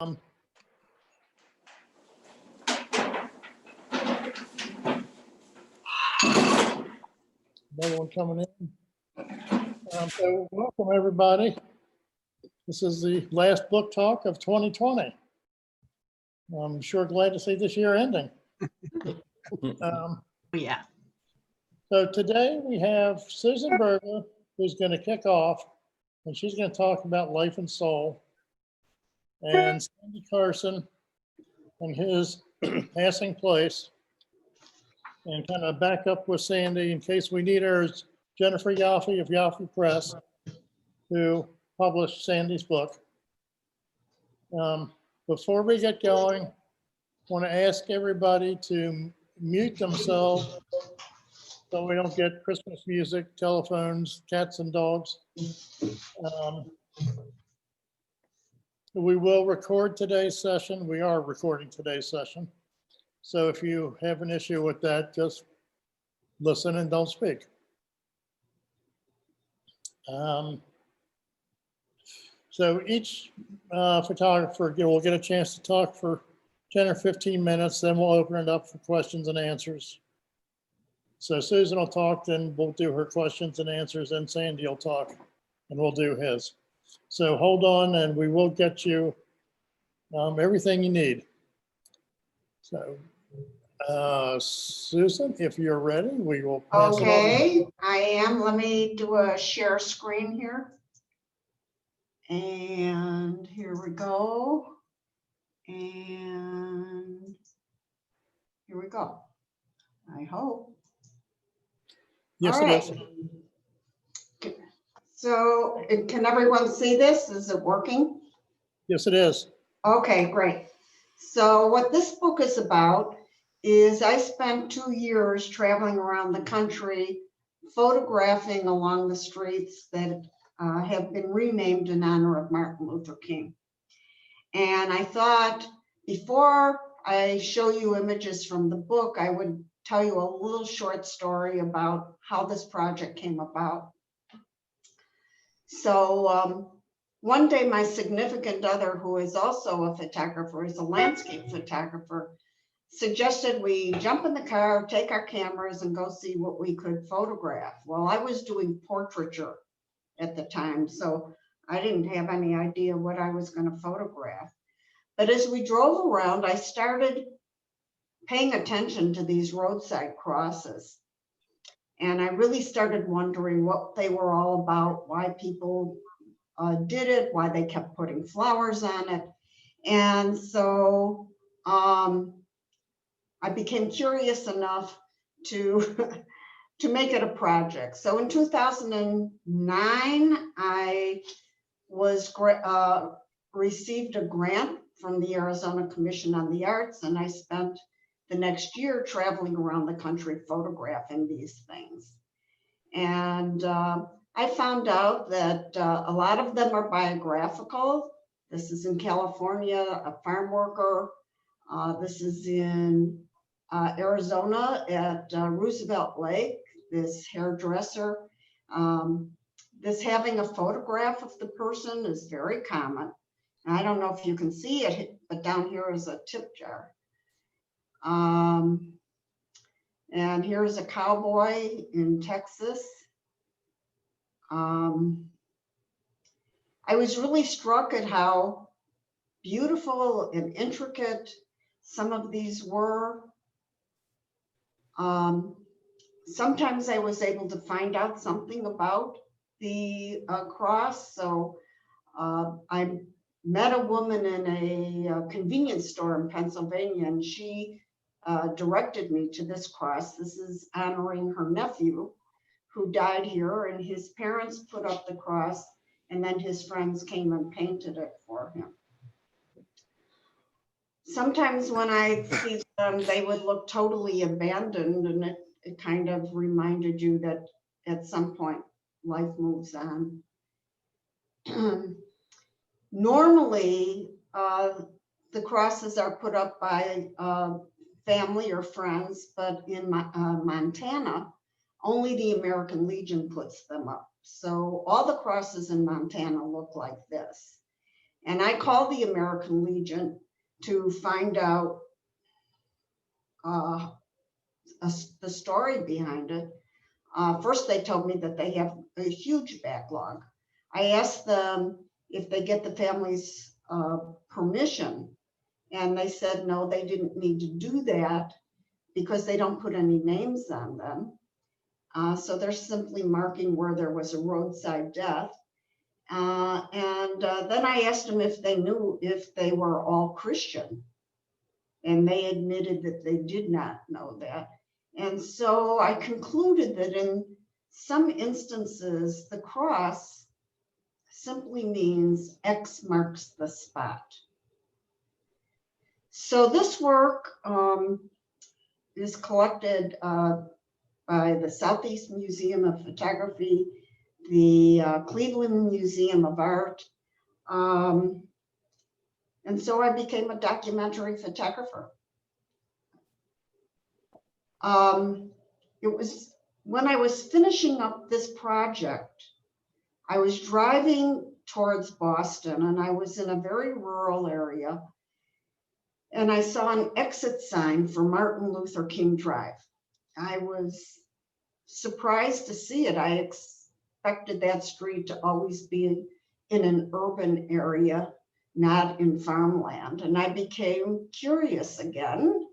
Um, No one coming in. So welcome, everybody. This is the last book talk of 2020. I'm sure glad to see this year ending. Yeah. So today we have Susan Berger, who's going to kick off, and she's going to talk about life and soul. And Sandy Carson and his passing place. And kind of back up with Sandy in case we need her is Jennifer Yoffy of Yoffy Press, who published Sandy's book. Before we get going, I want to ask everybody to mute themselves so we don't get Christmas music, telephones, cats and dogs. We will record today's session. We are recording today's session. So if you have an issue with that, just listen and don't speak. So each photographer will get a chance to talk for 10 or 15 minutes, then we'll open it up for questions and answers. So Susan will talk, then we'll do her questions and answers, and Sandy will talk, and we'll do his. So hold on, and we will get you everything you need. So Susan, if you're ready, we will pass it on. Okay, I am. Let me do a share screen here. And here we go. And here we go. I hope. Yes, All it right. is. So can everyone see this? Is it working? Yes, it is. Okay, great. So what this book is about is I spent 2 years traveling around the country photographing along the streets that have been renamed in honor of Martin Luther King. And I thought before I show you images from the book, I would tell you a little short story about how this project came about. So one day my significant other, who is also a photographer, is a landscape photographer, suggested we jump in the car, take our cameras and go see what we could photograph. Well, I was doing portraiture at the time, so I didn't have any idea what I was going to photograph. But as we drove around, I started paying attention to these roadside crosses. And I really started wondering what they were all about, why people did it, why they kept putting flowers on it. And so I became curious enough to to make it a project. So in 2009, I was received a grant from the Arizona Commission on the Arts, and I spent the next year traveling around the country photographing these things. And I found out that a lot of them are biographical. This is in California, a farm worker. This is in Arizona at Roosevelt Lake, this hairdresser. This having a photograph of the person is very common. And I don't know if you can see it, but down here is a tip jar. And here's a cowboy in Texas. I was really struck at how beautiful and intricate some of these were. Sometimes I was able to find out something about the cross. So I met a woman in a convenience store in Pennsylvania, and she directed me to this cross. This is honoring her nephew who died here, and his parents put up the cross, and then his friends came and painted it for him. Sometimes when I see them, they would look totally abandoned, and it kind of reminded you that at some point life moves on. Normally, the crosses are put up by family or friends, but in Montana, only the American Legion puts them up. So all the crosses in Montana look like this. And I called the American Legion to find out the story behind it. First, they told me that they have a huge backlog. I asked them if they get the family's permission, and they said no, they didn't need to do that because they don't put any names on them. So they're simply marking where there was a roadside death. And then I asked them if they knew if they were all Christian, and they admitted that they did not know that. And so I concluded that in some instances, the cross simply means X marks the spot. So this work is collected by the Southeast Museum of Photography, the Cleveland Museum of Art. And so I became a documentary photographer. It was when I was finishing up this project, I was driving towards Boston, and I was in a very rural area, and I saw an exit sign for Martin Luther King Drive. I was surprised to see it. I expected that street to always be in an urban area, not in farmland. And I became curious again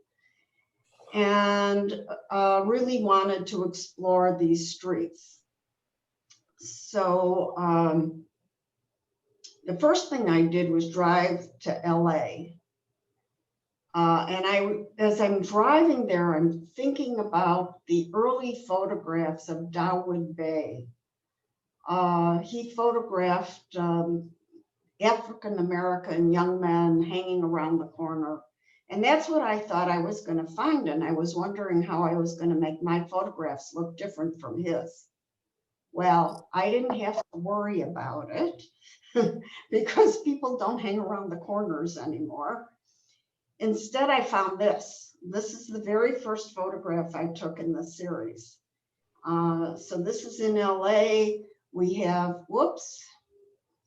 and really wanted to explore these streets. So the first thing I did was drive to LA. And as I'm driving there, I'm thinking about the early photographs of Dawood Bey. He photographed African-American young men hanging around the corner. And that's what I thought I was going to find. And I was wondering how I was going to make my photographs look different from his. Well, I didn't have to worry about it because people don't hang around the corners anymore. Instead, I found this. This is the very first photograph I took in the series. So this is in LA. We have, whoops,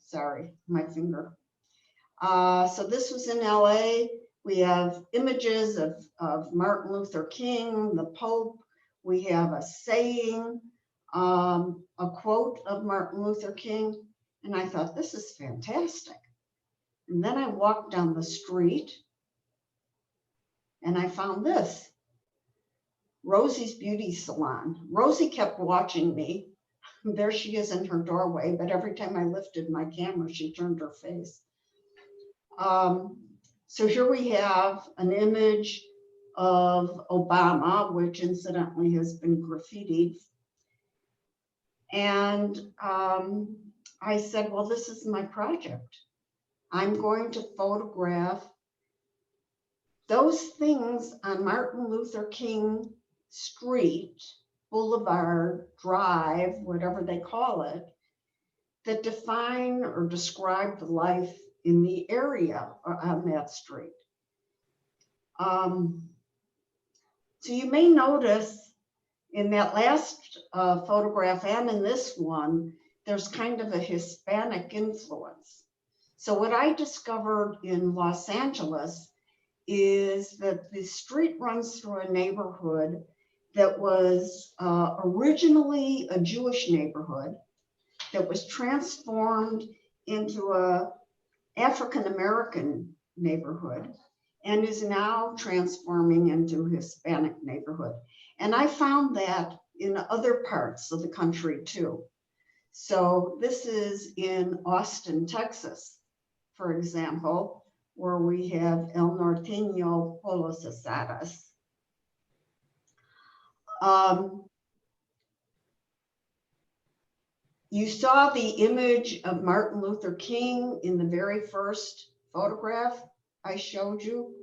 sorry, my finger. So this was in LA. We have images of Martin Luther King, the Pope. We have a saying, a quote of Martin Luther King. And I thought, this is fantastic. And then I walked down the street and I found this, Rosie's Beauty Salon. Rosie kept watching me. There she is in her doorway, but every time I lifted my camera, she turned her face. So here we have an image of Obama, which incidentally has been graffitied. And I said, well, this is my project. I'm going to photograph those things on Martin Luther King Street, Boulevard, Drive, whatever they call it, that define or describe the life in the area on that street. So you may notice in that last photograph and in this one, there's kind of a Hispanic influence. So what I discovered in Los Angeles is that the street runs through a neighborhood that was originally a Jewish neighborhood that was transformed into a African-American neighborhood and is now transforming into a Hispanic neighborhood. And I found that in other parts of the country too. So this is in Austin, Texas, for example, where we have El Norteño Polos Asadas. You saw the image of Martin Luther King in the very first photograph I showed you.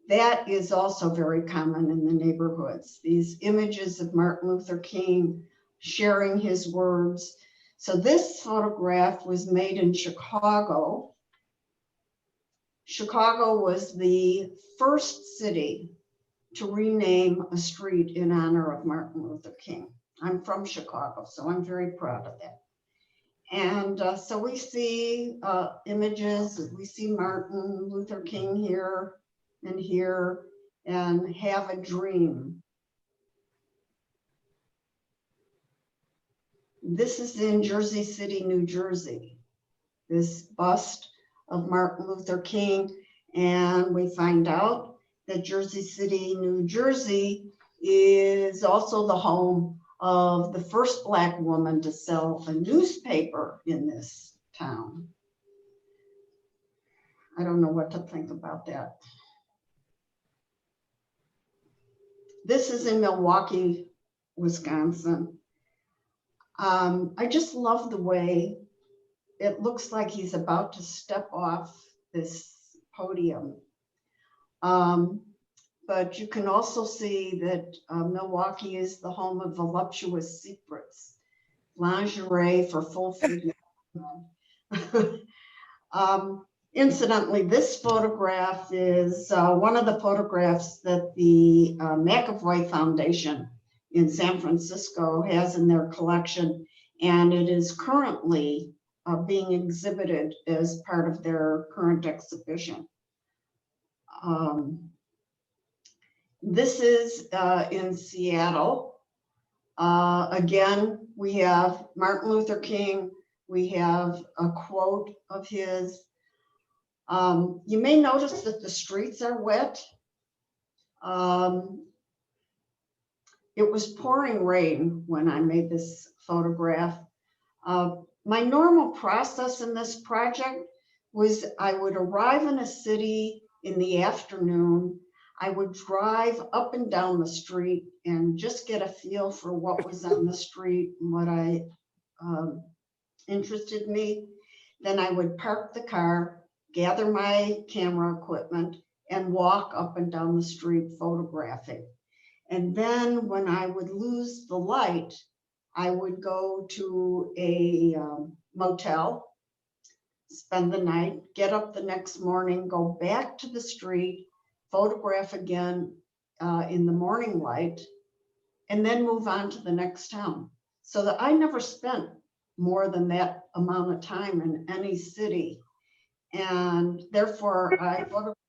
That is also very common in the neighborhoods. These images of Martin Luther King sharing his words. So this photograph was made in Chicago. Chicago was the first city to rename a street in honor of Martin Luther King. I'm from Chicago, so I'm very proud of that. And so we see images, we see Martin Luther King here, and Have a Dream. This is in Jersey City, New Jersey, this bust of Martin Luther King. And we find out that Jersey City, New Jersey is also the home of the first Black woman to sell a newspaper in this town. I don't know what to think about that. This is in Milwaukee, Wisconsin. I just love the way it looks like he's about to step off this podium. But you can also see that Milwaukee is the home of voluptuous secrets, lingerie for full figure. Incidentally, this photograph is one of the photographs that the McAvoy Foundation in San Francisco has in their collection, and it is currently being exhibited as part of their current exhibition. This is in Seattle. Again, we have Martin Luther King. We have a quote of his. You may notice that the streets are wet. It was pouring rain when I made this photograph. My normal process in this project was I would arrive in a city in the afternoon. I would drive up and down the street and just get a feel for what was on the street and what interested me. Then I would park the car, gather my camera equipment, and walk up and down the street photographing. And then when I would lose the light, I would go to a motel, spend the night, get up the next morning, go back to the street, photograph again in the morning light, and then move on to the next town. So that I never spent more than that amount of time in any city. And therefore I photographed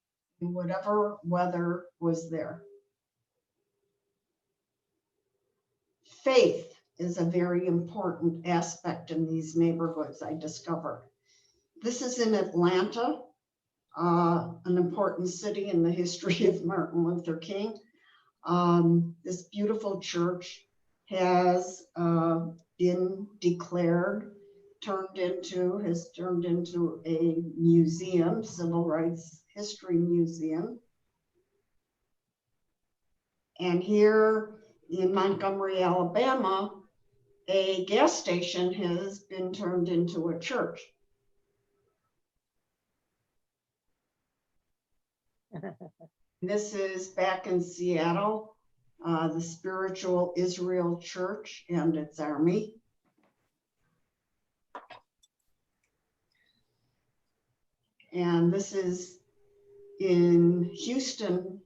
in whatever weather was there. Faith is a very important aspect in these neighborhoods, I discovered. This is in Atlanta, an important city in the history of Martin Luther King. This beautiful church has been declared, has turned into a museum, civil rights history museum. And here in Montgomery, Alabama, a gas station has been turned into a church. This is back in Seattle, the Spiritual Israel Church and its army. And this is in Houston,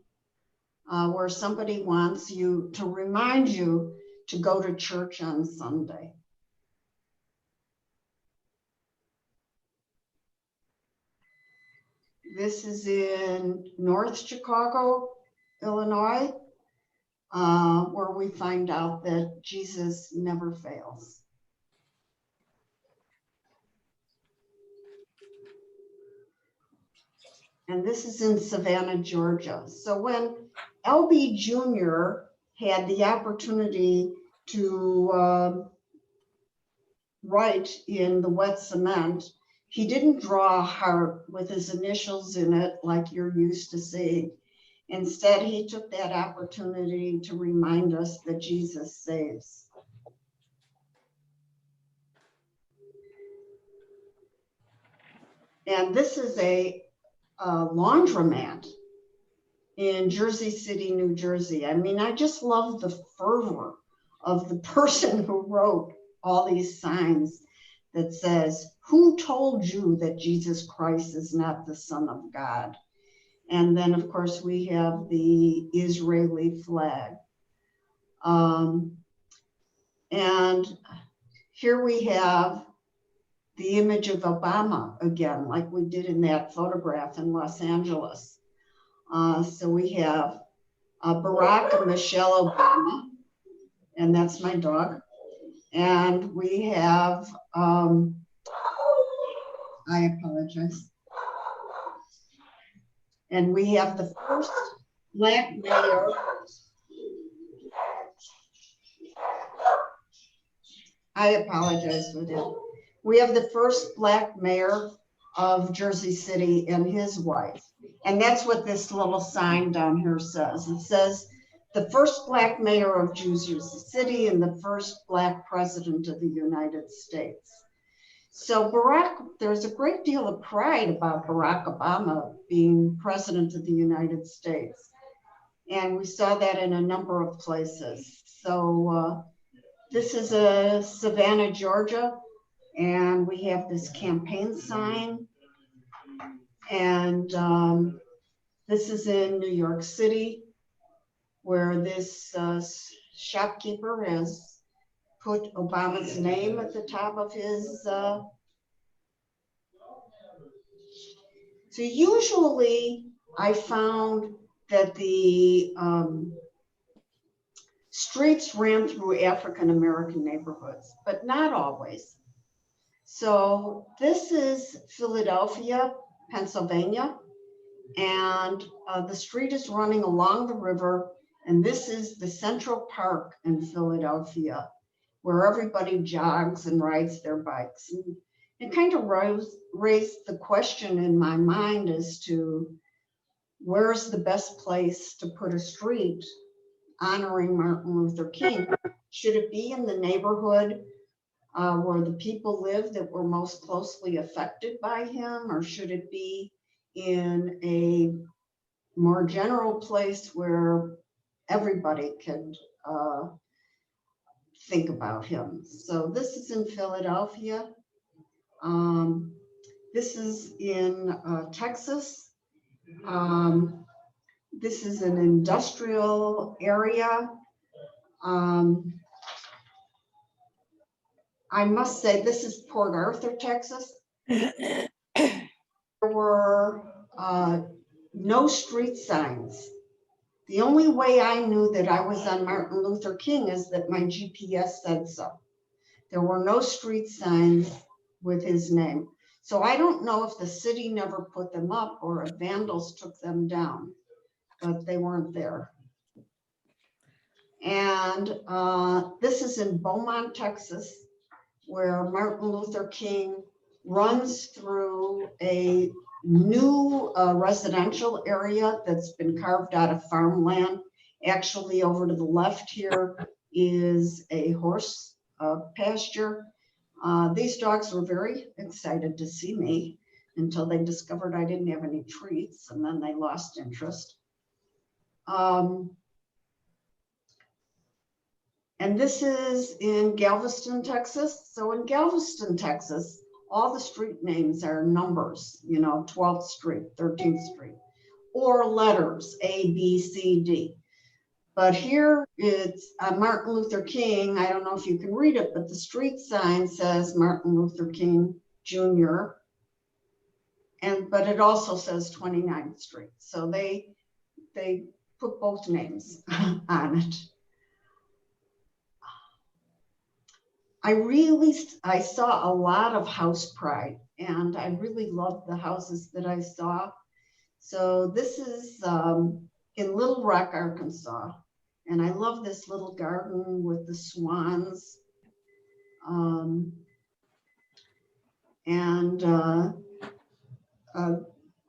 where somebody wants you to remind you to go to church on Sunday. This is in North Chicago, Illinois, where we find out that Jesus never fails. And this is in Savannah, Georgia. So when LB Jr. had the opportunity to write in the wet cement, he didn't draw a heart with his initials in it like you're used to seeing. Instead, he took that opportunity to remind us that Jesus saves. And this is a laundromat in Jersey City, New Jersey. I mean, I just love the fervor of the person who wrote all these signs that says, "Who told you that Jesus Christ is not the Son of God?" And then, of course, we have the Israeli flag. And here we have the image of Obama again, like we did in that photograph in Los Angeles. So we have Barack and Michelle Obama, and that's my dog. And we have, I apologize. And we have the first Black mayor. I apologize for that. We have the first Black mayor of Jersey City and his wife. And that's what this little sign down here says. It says, the first Black mayor of Jersey City and the first Black president of the United States. So there's a great deal of pride about Barack Obama being president of the United States. And we saw that in a number of places. So this is Savannah, Georgia, and we have this campaign sign. And this is in New York City, where this shopkeeper has put Obama's name at the top of his. So usually I found that the streets ran through African-American neighborhoods, but not always. So this is Philadelphia, Pennsylvania, and the street is running along the river, and this is the Central Park in Philadelphia, where everybody jogs and rides their bikes. And it kind of raised the question in my mind as to where's the best place to put a street honoring Martin Luther King? Should it be in the neighborhood where the people live that were most closely affected by him, or should it be in a more general place where everybody could think about him? So this is in Philadelphia. This is in Texas. This is an industrial area. I must say, this is Port Arthur, Texas. There were no street signs. The only way I knew that I was on Martin Luther King is that my GPS said so. There were no street signs with his name. So I don't know if the city never put them up or if vandals took them down, but they weren't there. And this is in Beaumont, Texas, where Martin Luther King runs through a new residential area that's been carved out of farmland. Actually, over to the left here is a horse pasture. These dogs were very excited to see me until they discovered I didn't have any treats, and then they lost interest. And this is in Galveston, Texas. So in Galveston, Texas, all the street names are numbers, 12th Street, 13th Street, or letters, A, B, C, D. But here it's Martin Luther King. I don't know if you can read it, but the street sign says Martin Luther King Jr. But it also says 29th Street. So they put both names on it. I saw a lot of house pride, and I really loved the houses that I saw. So this is in Little Rock, Arkansas. And I love this little garden with the swans.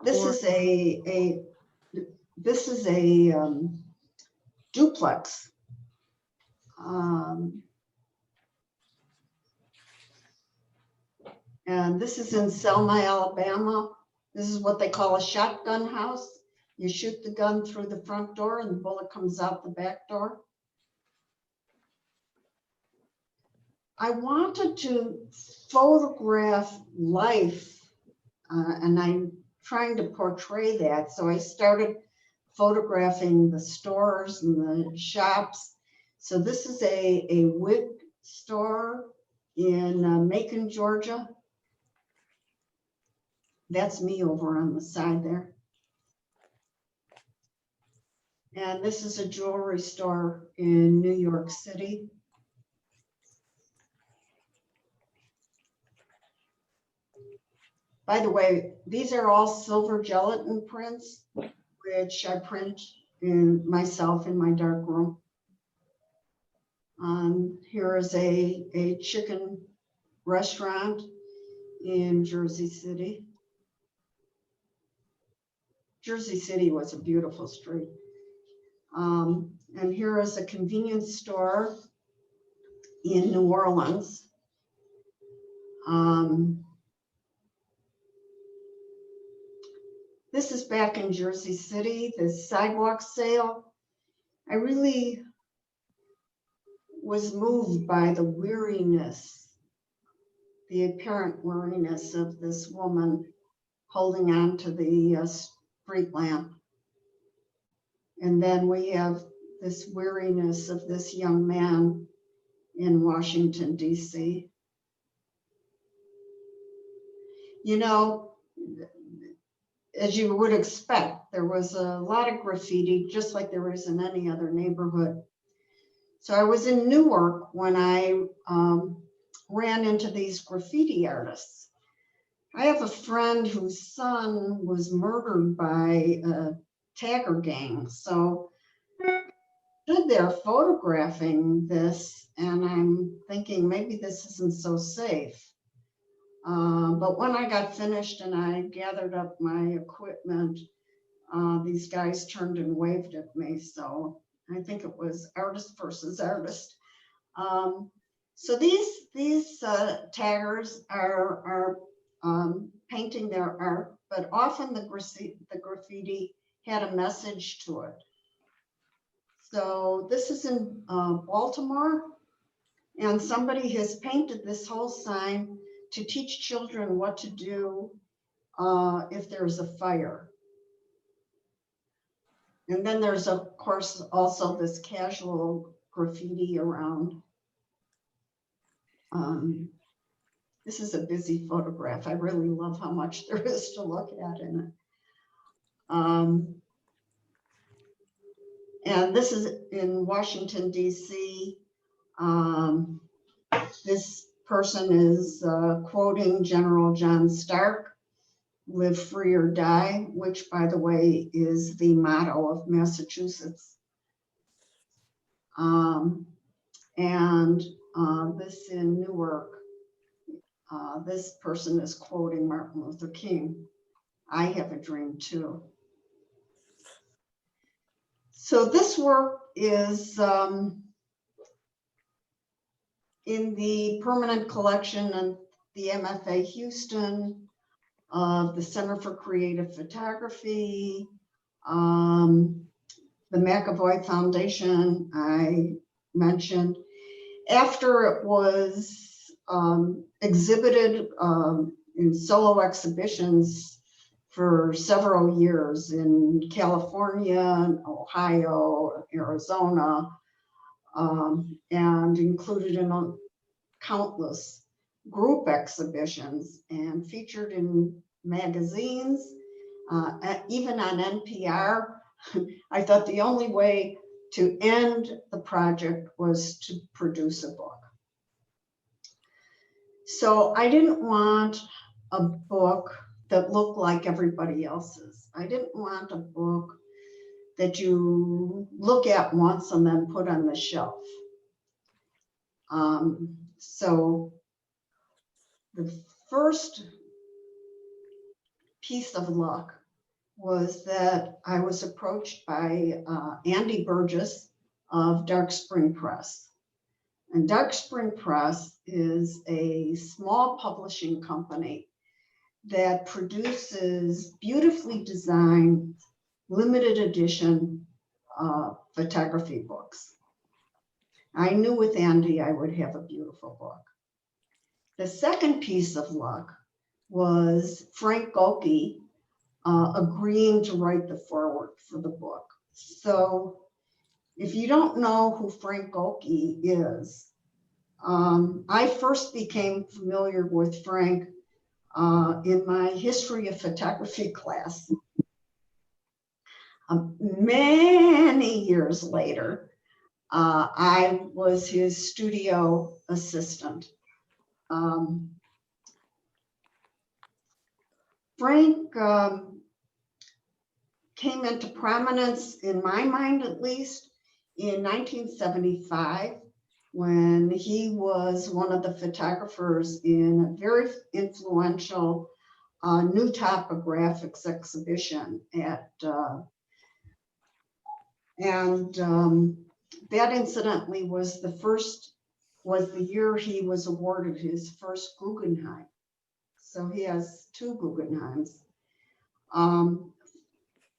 This is a duplex. And this is in Selma, Alabama. This is what they call a shotgun house. You shoot the gun through the front door and the bullet comes out the back door. I wanted to photograph life, and I'm trying to portray that. So I started photographing the stores and the shops. So this is a wig store in Macon, Georgia. That's me over on the side there. And this is a jewelry store in New York City. By the way, these are all silver gelatin prints, which I print in myself in my dark room. Here is a chicken restaurant in Jersey City. Jersey City was a beautiful street. And here is a convenience store in New Orleans. This is back in Jersey City, the sidewalk sale. I really was moved by the weariness, the apparent weariness of this woman holding on to the street lamp. And then we have this weariness of this young man in Washington, D.C. You know, as you would expect, there was a lot of graffiti, just like there is in any other neighborhood. So I was in Newark when I ran into these graffiti artists. I have a friend whose son was murdered by a tagger gang. So I stood there photographing this, and I'm thinking maybe this isn't so safe. But when I got finished and I gathered up my equipment, these guys turned and waved at me. So I think it was artist versus artist. So these taggers are painting their art, but often the graffiti had a message to it. So this is in Baltimore, and somebody has painted this whole sign to teach children what to do if there's a fire. And then there's, of course, also this casual graffiti around. This is a busy photograph. I really love how much there is to look at in it. And this is in Washington, D.C. This person is quoting General John Stark, "Live free or die," which, by the way, is the motto of Massachusetts. This in Newark, this person is quoting Martin Luther King, "I have a dream too." So this work is in the permanent collection of the MFA Houston, of the Center for Creative Photography, the McAvoy Foundation I mentioned. After it was exhibited in solo exhibitions for several years in California, Ohio, Arizona, and included in countless group exhibitions and featured in magazines, even on NPR. I thought the only way to end the project was to produce a book. So I didn't want a book that looked like everybody else's. I didn't want a book that you look at once and then put on the shelf. So the first piece of luck was that I was approached by Andy Burgess of Dark Spring Press. And Dark Spring Press is a small publishing company that produces beautifully designed, limited edition photography books. I knew with Andy I would have a beautiful book. The second piece of luck was Frank Golke agreeing to write the foreword for the book. So if you don't know who Frank Golke is, I first became familiar with Frank in my history of photography class. Many years later, I was his studio assistant. Frank came into prominence, in my mind at least, in 1975, when he was one of the photographers in a very influential new topographics exhibition at, that incidentally was the year he was awarded his first Guggenheim. So he has 2 Guggenheims.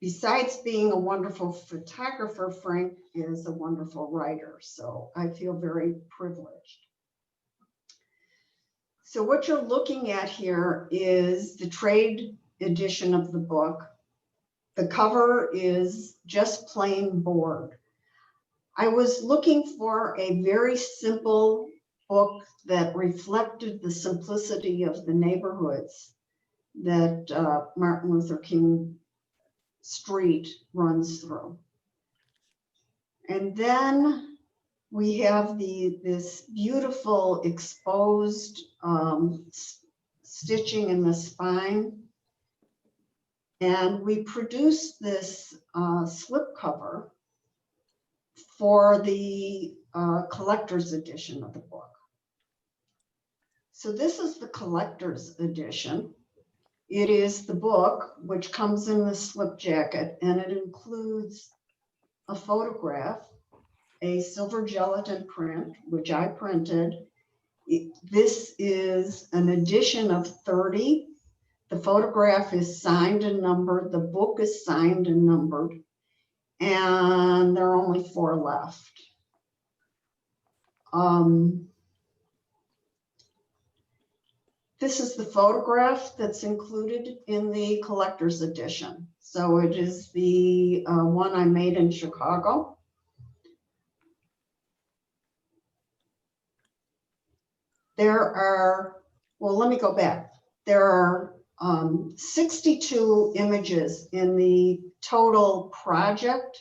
Besides being a wonderful photographer, Frank is a wonderful writer, so I feel very privileged. So what you're looking at here is the trade edition of the book. The cover is just plain board. I was looking for a very simple book that reflected the simplicity of the neighborhoods that Martin Luther King Street runs through. And then we have this beautiful exposed stitching in the spine. And we produced this slipcover for the collector's edition of the book. So this is the collector's edition. It is the book which comes in the slip jacket, and it includes a photograph, a silver gelatin print, which I printed. This is an edition of 30. The photograph is signed and numbered. The book is signed and numbered. And there are only 4 left. This is the photograph that's included in the collector's edition. So it is the one I made in Chicago. There are, well, let me go back. There are 62 images in the total project,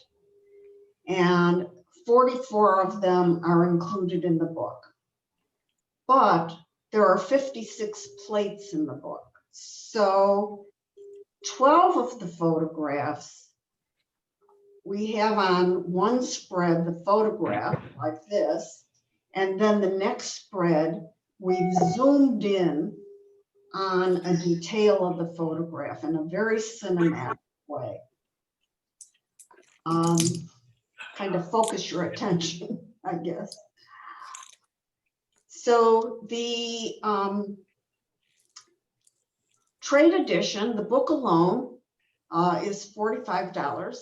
and 44 of them are included in the book. But there are 56 plates in the book. So 12 of the photographs we have on one spread, the photograph like this, and then the next spread, we've zoomed in on a detail of the photograph in a very cinematic way. Kind of focus your attention, I guess. So the trade edition, the book alone, is $45.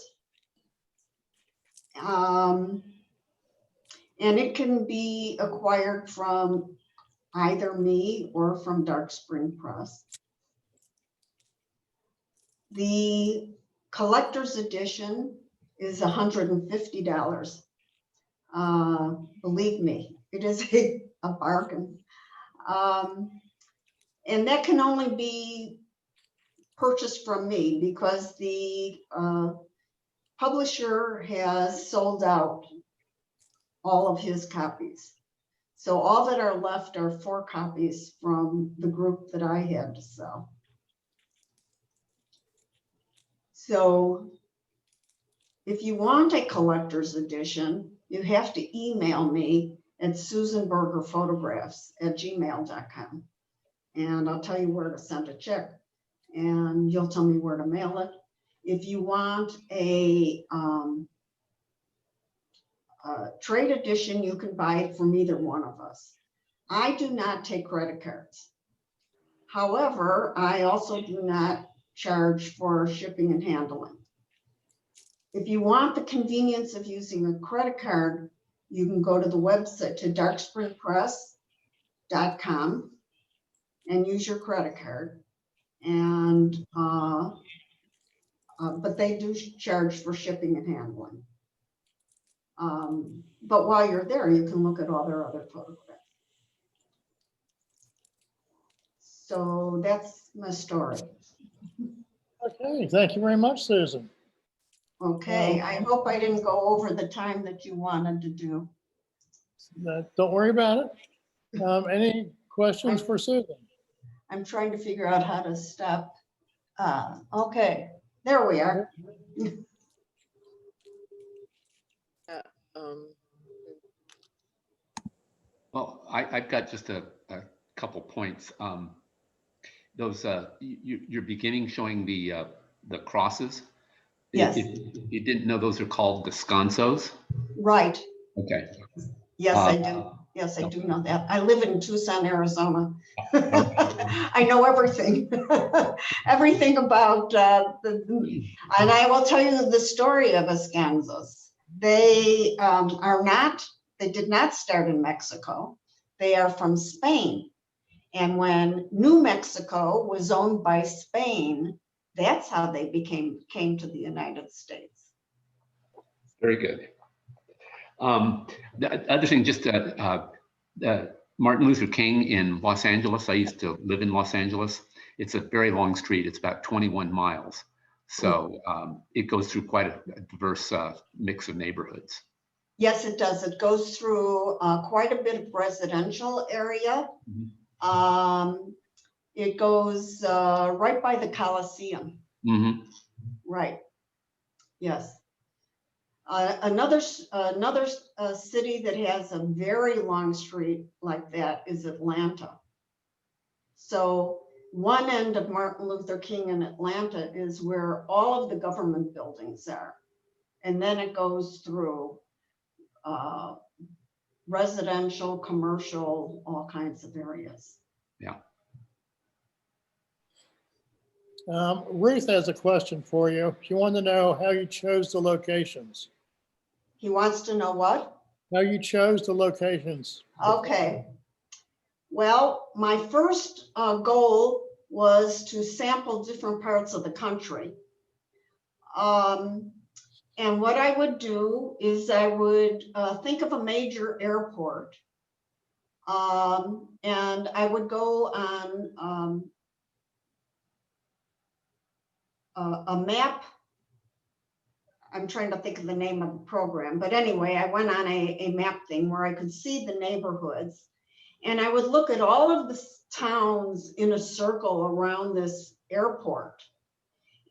And it can be acquired from either me or from Dark Spring Press. The collector's edition is $150. Believe me, it is a bargain. And that can only be purchased from me because the publisher has sold out all of his copies. So all that are left are 4 copies from the group that I had to sell. So if you want a collector's edition, you have to email me at susanbergerphotographs@gmail.com. And I'll tell you where to send a check, and you'll tell me where to mail it. If you want a trade edition, you can buy it from either one of us. I do not take credit cards. However, I also do not charge for shipping and handling. If you want the convenience of using a credit card, you can go to the website, to darkspringpress.com, and use your credit card. And but they do charge for shipping and handling. But while you're there, you can look at all their other photographs. So that's my story. Okay, thank you very much, Susan. Okay, I hope I didn't go over the time that you wanted to do. Don't worry about it. Any questions for Susan? I'm trying to figure out how to stop. Okay, there we are. Um, Well, I've got just a couple points. Those, your beginning showing the crosses. Yes. You didn't know those are called descansos? Right. Okay. Yes, I do. Yes, I do know that. I live in Tucson, Arizona. I know everything. Everything about and I will tell you the story of Escanzas. They they did not start in Mexico. They are from Spain. And when New Mexico was owned by Spain, that's how they came to the United States. Very good. The other thing, just Martin Luther King in Los Angeles. I used to live in Los Angeles. It's a very long street. It's about 21 miles. So it goes through quite a diverse mix of neighborhoods. Yes, it does. It goes through quite a bit of residential area. It goes right by the Coliseum. Mm-hmm. Right. Yes. Another city that has a very long street like that is Atlanta. So one end of Martin Luther King in Atlanta is where all of the government buildings are. And then it goes through residential, commercial, all kinds of areas. Yeah. Ruth has a question for you. She wanted to know how you chose the locations. He wants to know what? How you chose the locations. Okay. Well, my first goal was to sample different parts of the country. And what I would do is I would think of a major airport. And I would go on a map. I'm trying to think of the name of the program, but anyway, I went on a map thing where I could see the neighborhoods, and I would look at all of the towns in a circle around this airport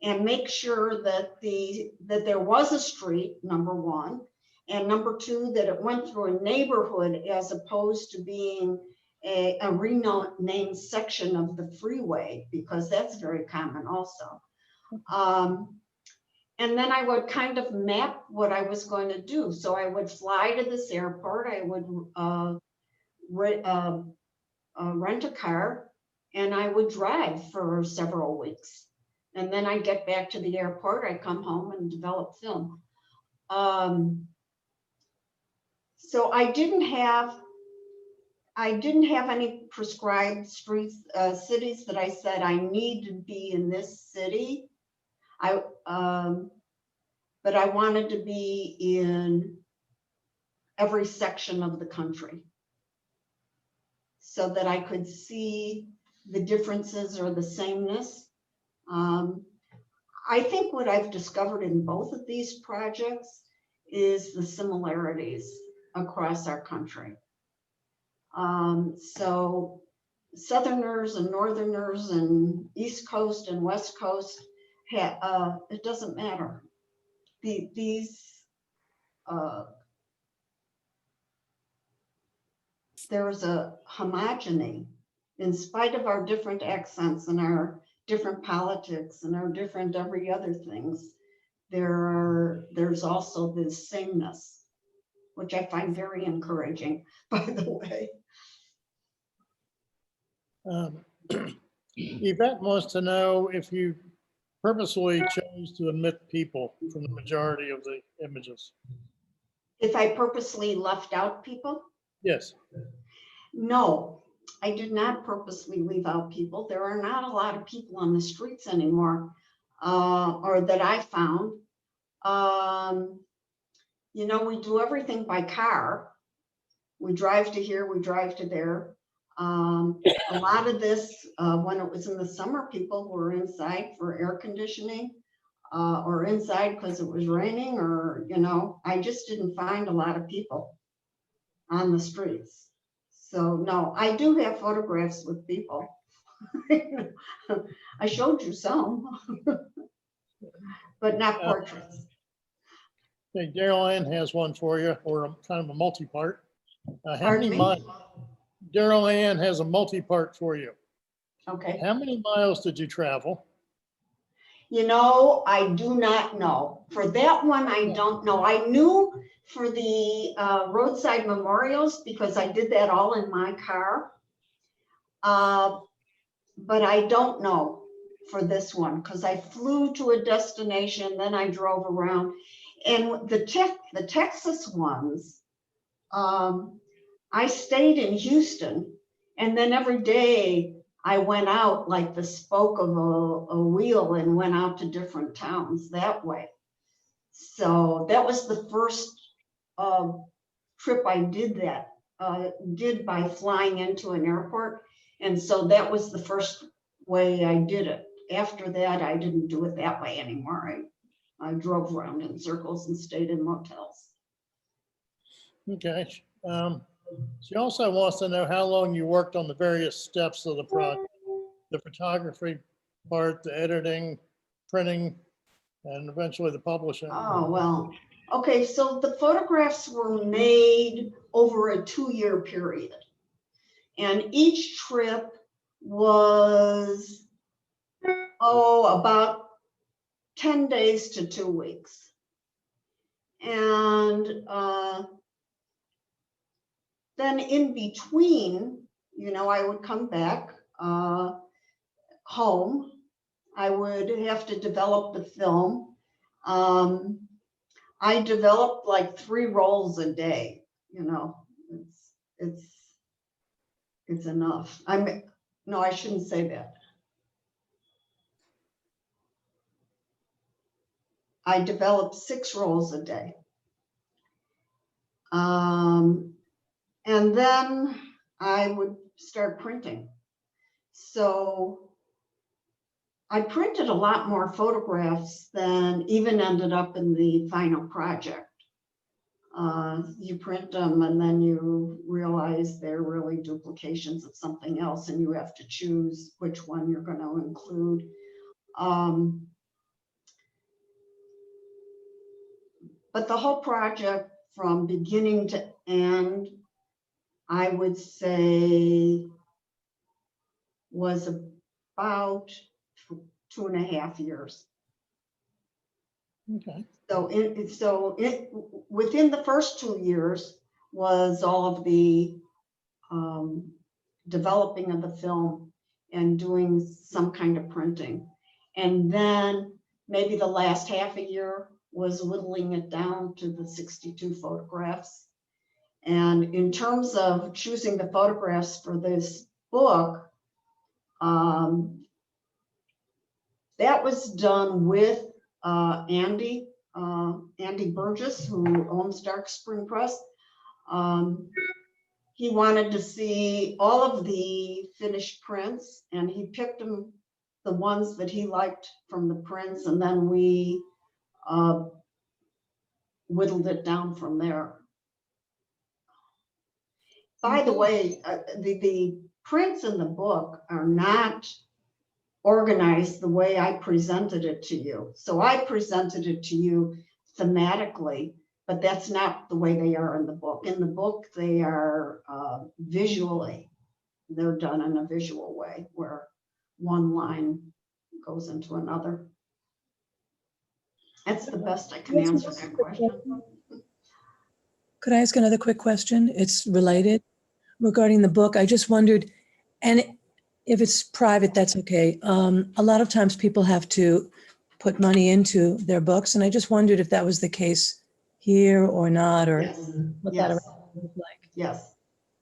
and make sure that there was a street, number one, and number two, that it went through a neighborhood as opposed to being a renamed section of the freeway, because that's very common also. And then I would kind of map what I was going to do. So I would fly to this airport. I would rent a car, and I would drive for several weeks. And then I'd get back to the airport. I'd come home and develop film. So I didn't have any prescribed streets, cities that I said I need to be in this city. But I wanted to be in every section of the country so that I could see the differences or the sameness. I think what I've discovered in both of these projects is the similarities across our country. So Southerners and Northerners and East Coast and West Coast, it doesn't matter. There's a homogeny in spite of our different accents and our different politics and our different every other things. There's also this sameness, which I find very encouraging, by the way. Yvette wants to know if you purposely chose to omit people from the majority of the images. If I purposely left out people? Yes. No, I did not purposely leave out people. There are not a lot of people on the streets anymore, or that I found. You know, we do everything by car. We drive to here, we drive to there. A lot of this, when it was in the summer, people were inside for air conditioning, or inside because it was raining, or, you know, I just didn't find a lot of people on the streets. So no, I do have photographs with people. I showed you some, but not portraits. Okay, Daryl Ann has one for you, or kind of a multi-part. How Pardon many me? miles? Daryl Ann has a multi-part for you. Okay. How many miles did you travel? You know, I do not know. For that one, I don't know. I knew for the roadside memorials because I did that all in my car. But I don't know for this one because I flew to a destination, then I drove around. And the Texas ones, I stayed in Houston, and then every day I went out like the spoke of a wheel and went out to different towns that way. So that was the first trip I did by flying into an airport. And so that was the first way I did it. After that, I didn't do it that way anymore. I drove around in circles and stayed in motels. Okay. She also wants to know how long you worked on the various steps of the project, the photography part, the editing, printing, and eventually the publishing. Oh, well, okay, so the photographs were made over a 2-year period. And each trip was, about 10 days to 2 weeks. And then in between, you know, I would come back home. I would have to develop the film. I developed like 3 rolls a day, you know, it's enough. No, I shouldn't say that. I developed 6 rolls a day. And then I would start printing. So I printed a lot more photographs than even ended up in the final project. You print them and then you realize they're really duplications of something else, and you have to choose which one you're going to include. But the whole project from beginning to end, I would say, was about 2.5 years. Okay. So within the first 2 years was all of the developing of the film and doing some kind of printing. And then maybe the last half a year was whittling it down to the 62 photographs. And in terms of choosing the photographs for this book, that was done with Andy Burgess, who owns Dark Spring Press. He wanted to see all of the finished prints, and he picked them, the ones that he liked from the prints, and then we whittled it down from there. By the way, the prints in the book are not organized the way I presented it to you. So I presented it to you thematically, but that's not the way they are in the book. In the book, they are visually, they're done in a visual way where one line goes into another. That's the best I can answer that question. Could I ask another quick question? It's related regarding the book. I just wondered, and if it's private, that's okay. A lot of times people have to put money into their books, and I just wondered if that was the case here or not, or Yes, what that yes, arrangement looked like. yes,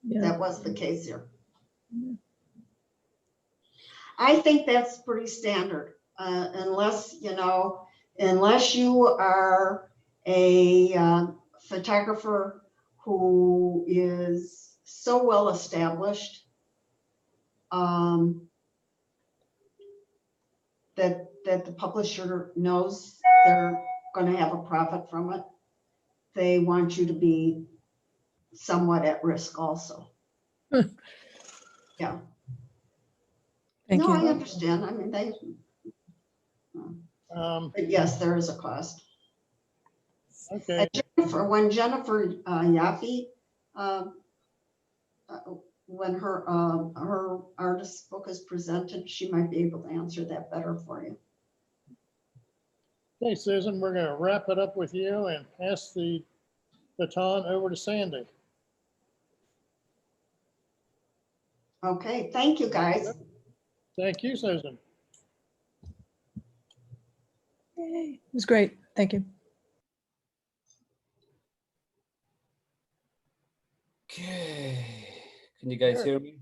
Yeah. that was the case here. I think that's pretty standard, unless, you know, unless you are a photographer who is so well established that the publisher knows they're going to have a profit from it. They want you to be somewhat at risk also. Yeah. Thank No, I you. understand. I mean, but yes, there is a cost. Okay, When Jennifer Yoffy, uh, when her artist book is presented, she might be able to answer that better for you. okay, Susan, we're gonna wrap it up with you and pass the baton over to Sandy. Okay, thank you, guys. Thank you, Susan. Yay. It was great. Thank you. Okay, can you guys Sure. hear me?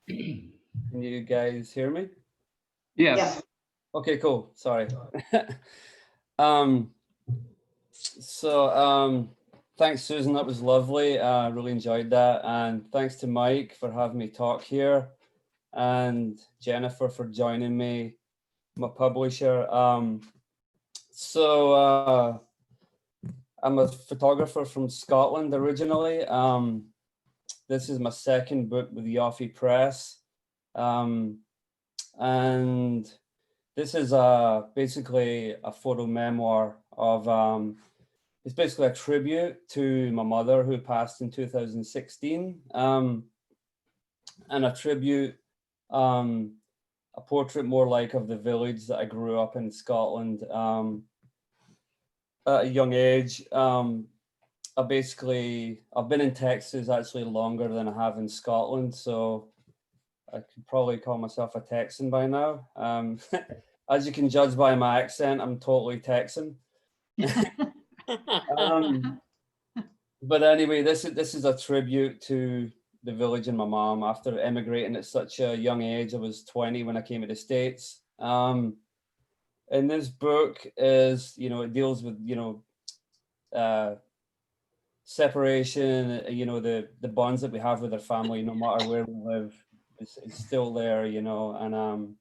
Can you guys hear me? Yes. Okay, cool. Sorry. um, thanks, Susan. That was lovely. I really enjoyed that. And thanks to Mike for having me talk here, and Jennifer for joining me, my publisher. I'm a photographer from Scotland originally. This is my second book with Yoffy Press. And this is basically a photo memoir of, it's basically a tribute to my mother who passed in 2016, and a tribute, a portrait more like of the village that I grew up in Scotland at a young age. I've been in Texas actually longer than I have in Scotland, so I could probably call myself a Texan by now. As you can judge by my accent, I'm totally Texan. But anyway, this is a tribute to the village and my mom after immigrating at such a young age. I was 20 when I came to the States. And this book is, it deals with, separation, the bonds that we have with our family, no matter where we live, it's still there, and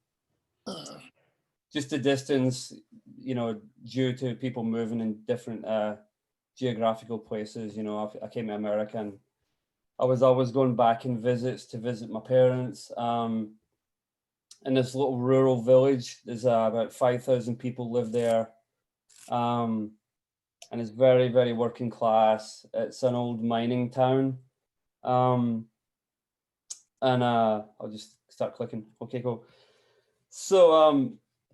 just the distance, due to people moving in different geographical places. I came to America and I was always going back in visits to visit my parents. In this little rural village, there's about 5,000 people live there. And it's very, very working class. It's an old mining town. And I'll just start clicking. Okay, cool. So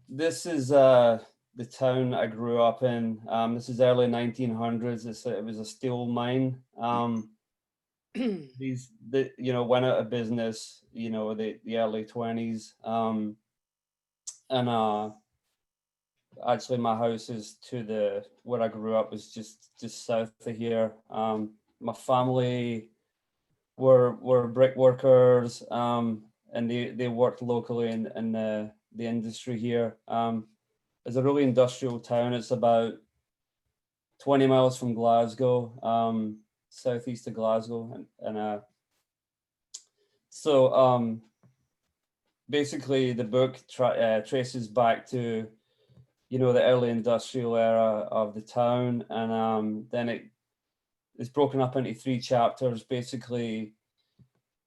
this is the town I grew up in. This is early 1900s. It was a steel mine. Went out of business, the early 20s. And actually my house is where I grew up was just south of here. My family were brick workers, and they worked locally in the industry here. It's a really industrial town. It's about 20 miles from Glasgow, southeast of Glasgow, and basically the book traces back to the early industrial era of the town, and then it's broken up into 3 chapters, basically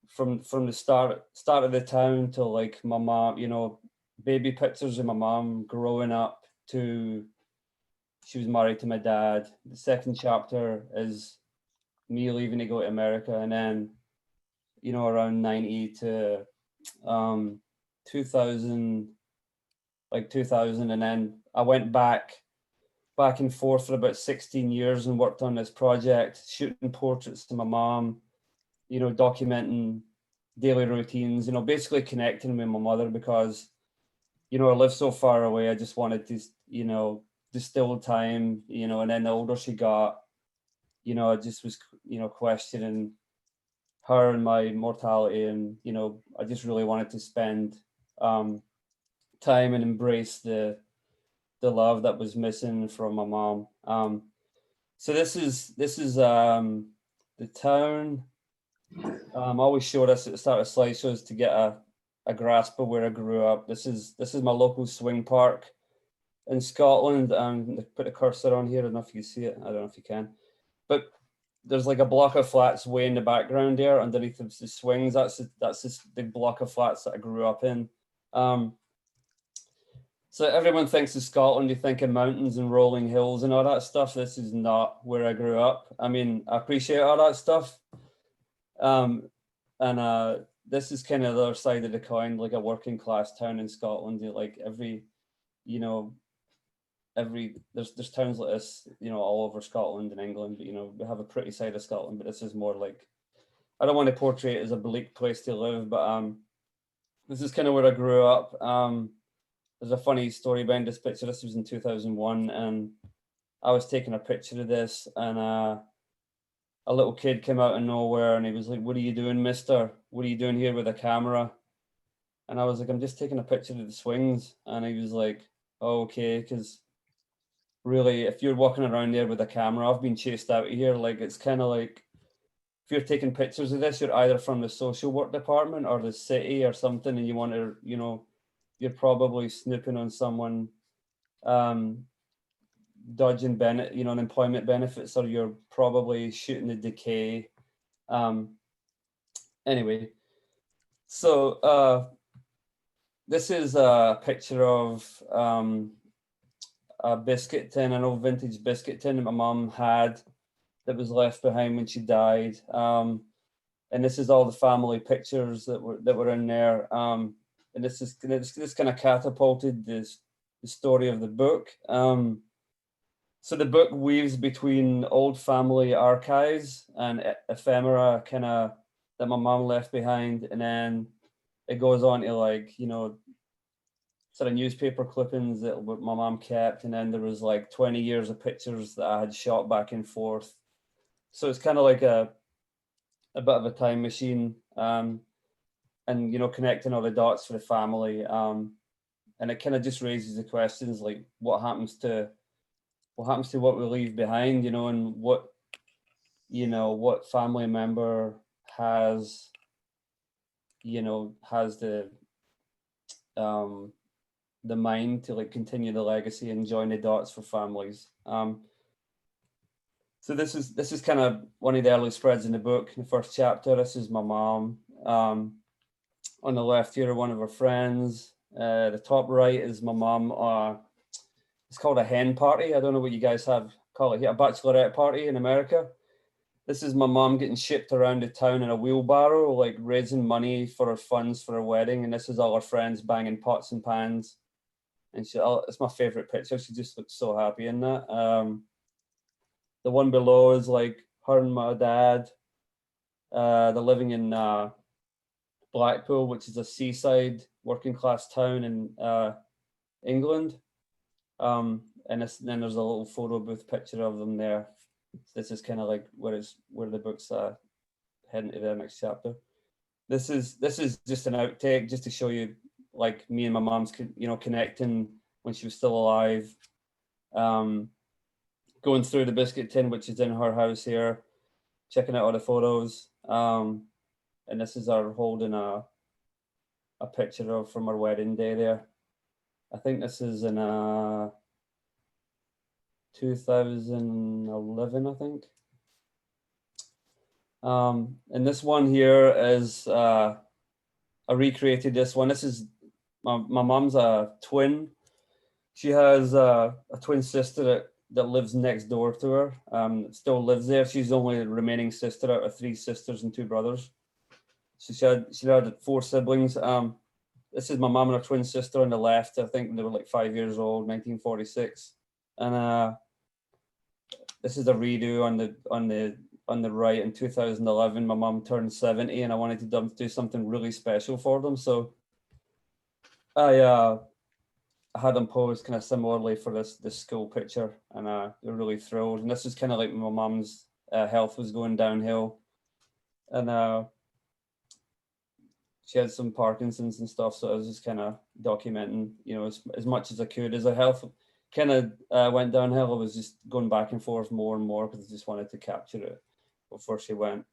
from the start of the town to like my mom, baby pictures of my mom growing up to she was married to my dad. The second chapter is me leaving to go to America, and then around 90 to 2000, like 2000, and then I went back and forth for about 16 years and worked on this project, shooting portraits to my mom, documenting daily routines, basically connecting with my mother because, I live so far away. I just wanted to, distill time, and then the older she got, I just was, questioning her and my mortality. And, I just really wanted to spend time and embrace the the love that was missing from my mom. So this is the town. I always show this at the start of slideshows to get a grasp of where I grew up. This is my local swing park in Scotland. Put a cursor on here. I don't know if you can see it. I don't know if you can, but there's like a block of flats way in the background there underneath the swings. That's this big block of flats that I grew up in. So everyone thinks of Scotland, you think of mountains and rolling hills and all that stuff. This is not where I grew up. I mean, I appreciate all that stuff. This is kind of the other side of the coin, like a working class town in Scotland. Like there's towns like this, all over Scotland and England, but we have a pretty side of Scotland, but this is more like, I don't want to portray it as a bleak place to live, but this is kind of where I grew up. There's a funny story behind this picture. This was in 2001, and I was taking a picture of this, and a little kid came out of nowhere, and he was like, "What are you doing, mister? What are you doing here with a camera?" And I was like, "I'm just taking a picture of the swings." And he was like, "Oh, okay," because really, if you're walking around there with a camera, I've been chased out of here. Like, it's kind of like, if you're taking pictures of this, you're either from the social work department or the city or something, and you want to, you're probably snooping on someone, dodging unemployment benefits, or you're probably shooting the decay. Anyway, so this is a picture of a biscuit tin, an old vintage biscuit tin that my mom had that was left behind when she died. And this is all the family pictures that were in there. And this kind of catapulted the story of the book. So the book weaves between old family archives and ephemera that my mom left behind, and then it goes on to sort of newspaper clippings that my mom kept, and then there was 20 years of pictures that I had shot back and forth. So it's kind of like a bit of a time machine, and connecting all the dots for the family, and it kind of just raises the questions like what happens to what we leave behind, and what family member has the mind to continue the legacy and join the dots for families. So this is kind of one of the early spreads in the book. In the first chapter, this is my mom. On the left here, one of her friends. The top right is my mom. It's called a hen party. I don't know what you guys call it here, a bachelorette party in America. This is my mom getting shipped around the town in a wheelbarrow, raising money for her funds for her wedding. And this is all her friends banging pots and pans. And it's my favorite picture. She just looks so happy in that. The one below is her and my dad. They're living in Blackpool, which is a seaside working class town in England. And then there's a little photo booth picture of them there. This is kind of where the book's heading to the next chapter. This is just an outtake just to show you me and my mom's connecting when she was still alive. Going through the biscuit tin, which is in her house here, checking out all the photos. And this is her holding a picture from her wedding day there. I think this is in 2011, I think. And this one here is, I recreated this one. This is, my mom's a twin. She has a twin sister that lives next door to her, still lives there. She's the only remaining sister out of 3 sisters and 2 brothers. So she had 4 siblings. This is my mom and her twin sister on the left. I think they were 5 years old, 1946. And this is a redo on the right. In 2011, my mom turned 70, and I wanted to do something really special for them. So I had them posed kind of similarly for this school picture, and they're really thrilled. And this is kind of like my mom's health was going downhill, and she had some Parkinson's and stuff. So I was just kind of documenting, as much as I could. As her health kind of went downhill, I was just going back and forth more and more because I just wanted to capture it before she went.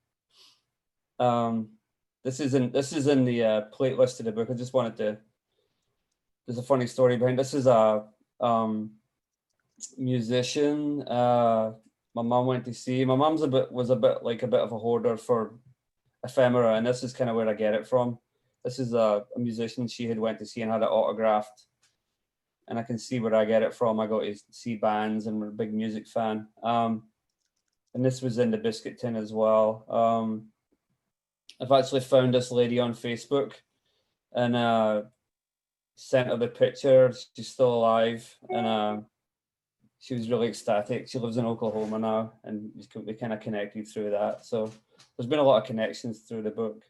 This is in the plate of the book. I just wanted to. There's a funny story behind this. Is a musician. My mom went to see. My mom's was a bit of a hoarder for ephemera, and this is kind of where I get it from. This is a musician she had went to see and had it autographed, and I can see where I get it from. I go to see bands and we're a big music fan. And this was in the biscuit tin as well. I've actually found this lady on Facebook and sent her the picture. She's still alive, and she was really ecstatic. She lives in Oklahoma now, and we kind of connected through that. So there's been a lot of connections through the book.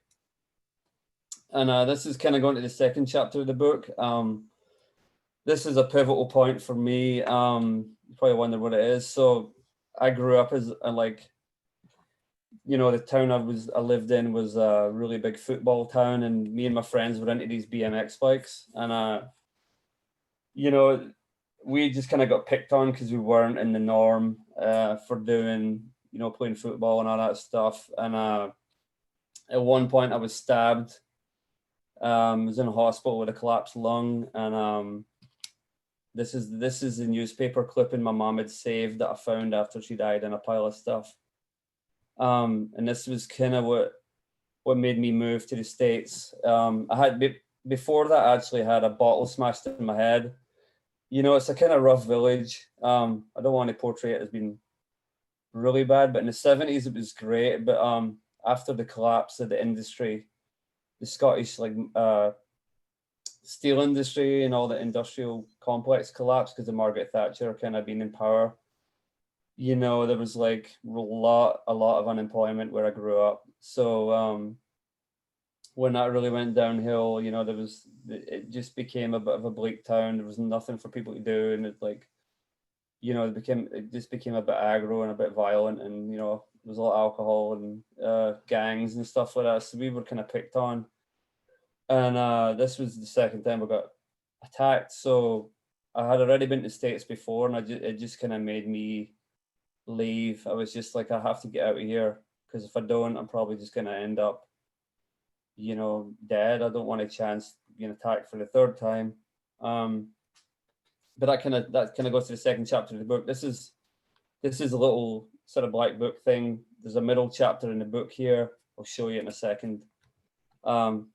And this is kind of going to the second chapter of the book. This is a pivotal point for me. You probably wonder what it is. So I grew up as the town I lived in was a really big football town, and me and my friends were into these BMX bikes, and we just kind of got picked on because we weren't in the norm for doing, playing football and all that stuff. And at one point I was stabbed. I was in a hospital with a collapsed lung, and this is the newspaper clipping my mom had saved that I found after she died in a pile of stuff. And this was kind of what made me move to the States. Before that, I actually had a bottle smashed in my head. It's a kind of rough village. I don't want to portray it as being really bad, but in the 70s it was great. But after the collapse of the industry, the Scottish steel industry and all the industrial complex collapsed because of Margaret Thatcher kind of being in power. There was a lot of unemployment where I grew up. So when that really went downhill, it just became a bit of a bleak town. There was nothing for people to do, and it just became a bit aggro and a bit violent, and there was a lot of alcohol and gangs and stuff like that. So we were kind of picked on, and this was the second time I got attacked. So I had already been to the States before, and it just kind of made me leave. I was just like, I have to get out of here, because if I don't, I'm probably just going to end up dead. I don't want a chance being attacked for the third time. But that kind of goes to the second chapter of the book. This is a little sort of black book thing. There's a middle chapter in the book here. I'll show you in a second. It's kind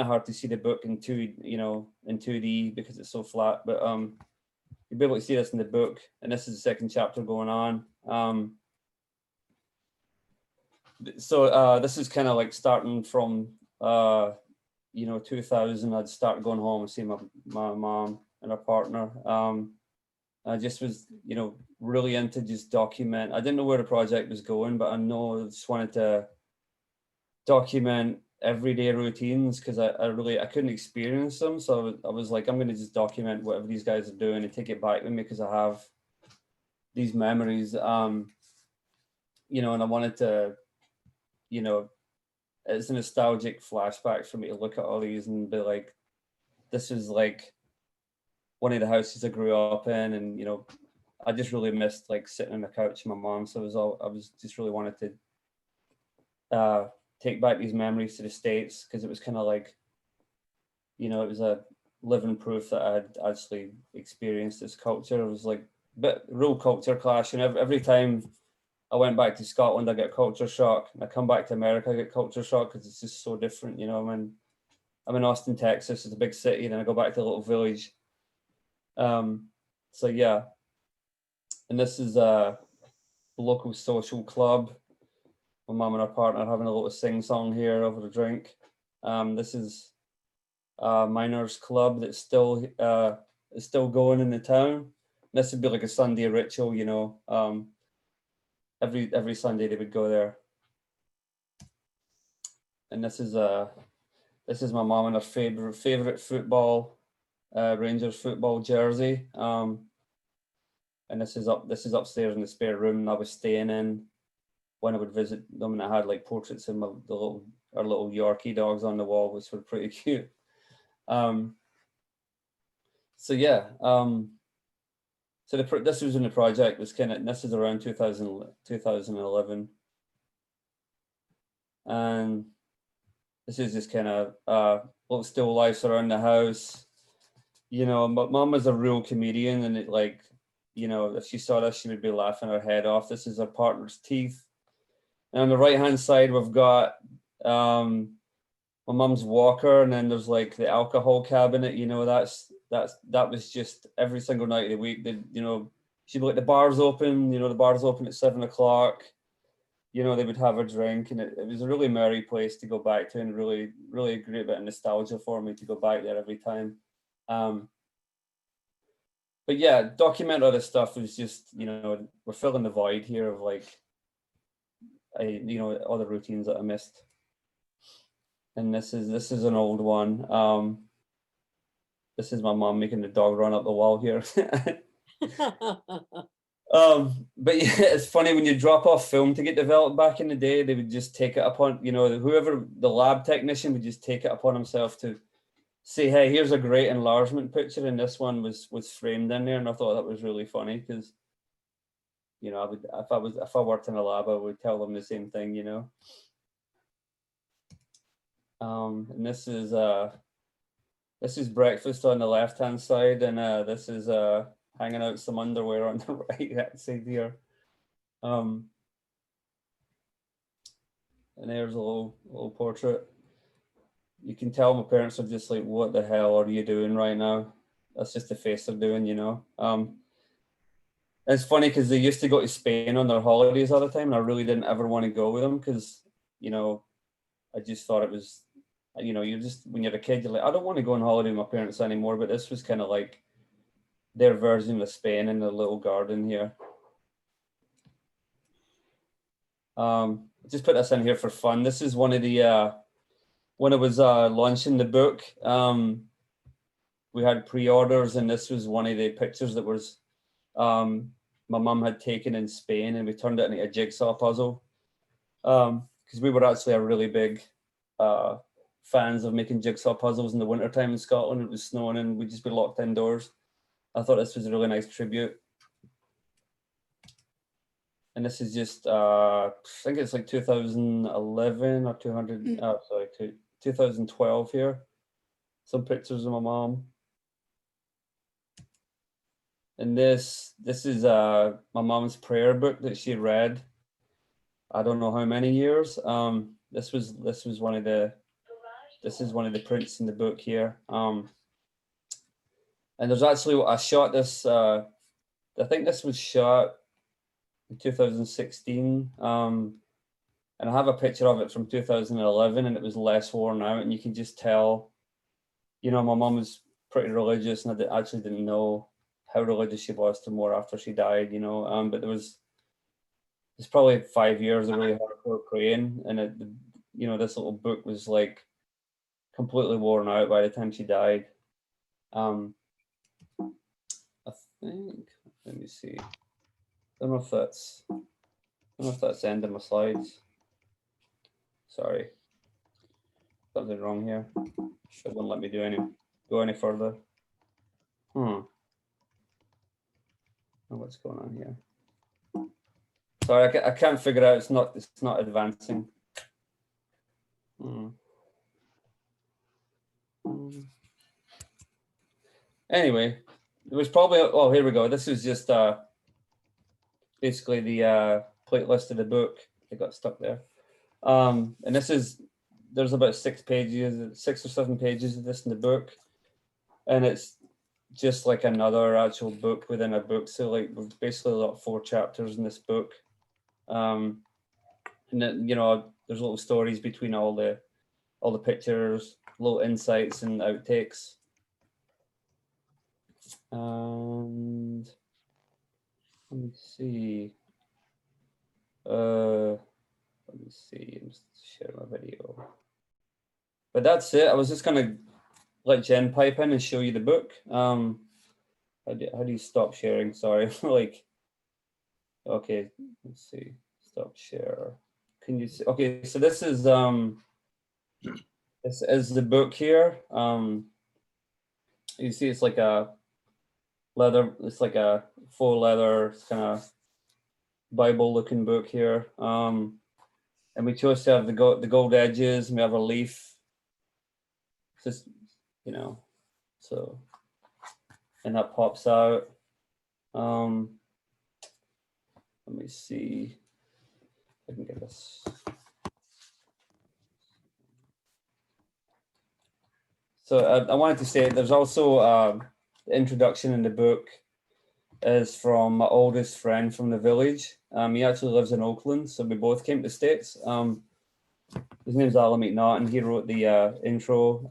of hard to see the book in 2D because it's so flat, but you'll be able to see this in the book, and this is the second chapter going on. So this is kind of like starting from 2000. I'd start going home and see my mom and her partner. I just was really into just document. I didn't know where the project was going, but I just wanted to document everyday routines, because I couldn't experience them. So I was like, I'm going to just document whatever these guys are doing and take it back with me, because I have these memories. And I wanted to, it's a nostalgic flashback for me to look at all these and be like, this is like one of the houses I grew up in, and I just really missed sitting on the couch with my mom. So I was just really wanted to take back these memories to the States, because it was kind of like, it was a living proof that I had actually experienced this culture. It was like real culture clash, and every time I went back to Scotland, I get culture shock, and I come back to America, I get culture shock, because it's just so different. I'm in Austin, Texas. It's a big city, and then I go back to a little village. So yeah, and this is a local social club. My mum and her partner having a little sing-song here over a drink. This is a miners' club that's still going in the town. This would be like a Sunday ritual, every Sunday they would go there. And this is my mom and her favorite football, Rangers football jersey. And this is upstairs in the spare room I was staying in when I would visit them, and I had portraits of our little Yorkie dogs on the wall, which were pretty cute. So yeah, So this was in the project, was kind of, this is around 2011. And this is just kind of little still lifes around the house. You know, my mom was a real comedian, and it, like, you know, if she saw this, she would be laughing her head off. This is her partner's teeth. And on the right-hand side, we've got my mum's walker, and then there's like the alcohol cabinet. You know, that was just every single night of the week. You know, she'd be like, the bar's open. You know, the bar's open at 7 o'clock. You know, they would have a drink, and it was a really merry place to go back to, and really, really a great bit of nostalgia for me to go back there every time. But yeah, document other stuff is just, you know, we're filling the void here of like, you know, all the routines that I missed. And this is an old one. This is my mom making the dog run up the wall here. But yeah, it's funny when you drop off film to get developed back in the day, they would just take it upon, you know, whoever the lab technician would just take it upon himself to say, hey, here's a great enlargement picture, and this one was framed in there, and I thought that was really funny because, you know, I would, if I worked in a lab, I would tell them the same thing, you know. And this is breakfast on the left hand side, and this is hanging out some underwear on the right hand side here. And there's a little portrait. You can tell my parents are just like, what the hell are you doing right now? That's just the face they're doing, you know. It's funny because they used to go to Spain on their holidays all the time, and I really didn't ever want to go with them because, you know, I just thought it was, you know, you're just, when you're a kid, you're like, I don't want to go on holiday with my parents anymore. But this was kind of like their version of Spain in the little garden here. Just put this in here for fun. This is one of the, when I was launching the book, we had pre-orders, and this was one of the pictures that was my mum had taken in Spain, and we turned it into a jigsaw puzzle because we were actually a really big fans of making jigsaw puzzles in the wintertime in Scotland. It was snowing and we'd just be locked indoors. I thought this was a really nice tribute. And this is just, I think it's like 2011 or 2012 here. Some pictures of my mom. And this is my mom's prayer book that she read. I don't know how many years. This was one of the prints in the book here. And there's actually, I shot this. I think this was shot in 2016. And I have a picture of it from 2011, and it was less worn out, and you can just tell. You know, my mom was pretty religious, and I actually didn't know how religious she was till more after she died. You know, but it's probably 5 years of really hardcore praying, and you know, this little book was like completely worn out by the time she died. I think, let me see. I don't know if that's the end of my slides. Sorry, something wrong here. It won't let me go any further. Oh, what's going on here? Sorry, I can't figure out. It's not advancing. Anyway, it was probably, oh, here we go. This is just basically the playlist of the book. It got stuck there. And there's about 6 or 7 pages of this in the book. And it's just like another actual book within a book. So like we've basically got 4 chapters in this book. And then, you know, there's little stories between all the pictures, little insights and outtakes. And let me see. I'm just sharing my video. But that's it. I was just gonna let Jen pipe in and show you the book. How do you stop sharing? Sorry, like, okay, let's see. Stop share. Can you see? Okay, so this is the book here. You see, it's like a leather. It's like a faux leather kind of Bible looking book here. And we chose to have the gold edges, and we have a leaf. Just, you know, so, and that pops out. Let me see if I can get this. So I wanted to say there's also the introduction in the book is from my oldest friend from the village. He actually lives in Oakland, so we both came to the States. His name's Alan McNaught, and he wrote the intro.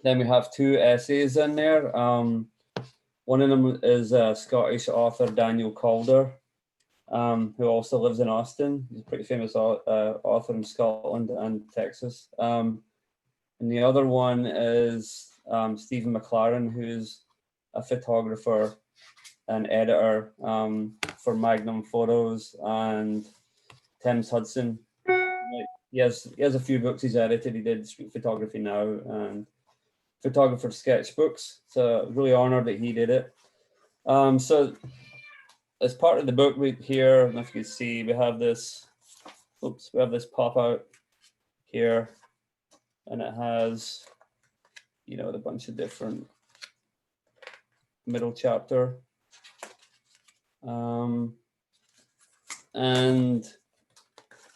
Then we have 2 essays in there. One of them is Scottish author Daniel Calder, who also lives in Austin. He's a pretty famous author in Scotland and Texas. And the other one is Stephen McLaren, who's a photographer and editor for Magnum Photos and Thames Hudson. He has a few books he's edited. He did Street Photography Now and Photographer Sketchbooks. So really honored that he did it. So as part of the book here, I don't know if you can see, we have this, we have this pop out here, and it has, you know, a bunch of different middle chapter. And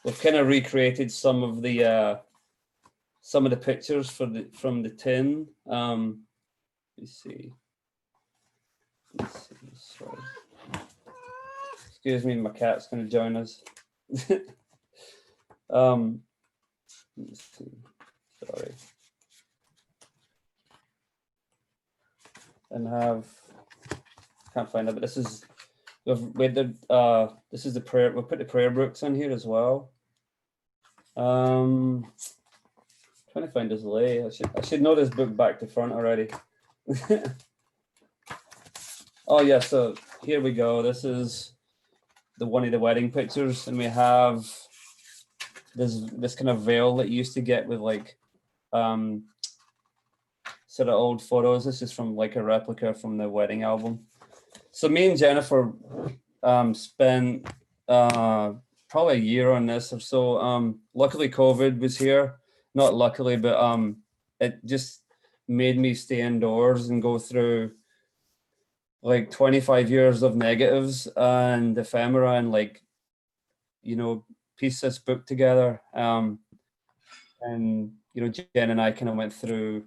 we've kind of recreated some of the pictures from the tin. Let me see. Sorry. Excuse me, my cat's going to join us. Let me see. Sorry. And can't find it, but this is this is the prayer. We'll put the prayer books in here as well. Trying to find this lay. I should know this book back to front already. Oh yeah, so here we go. This is one of the wedding pictures, and we have this kind of veil that you used to get with like sort of old photos. This is from like a replica from the wedding album. So me and Jennifer spent probably a year on this or so. Luckily COVID was here. Not luckily, but it just made me stay indoors and go through like 25 years of negatives and ephemera and like, you know, piece this book together. And, you know, Jen and I kind of went through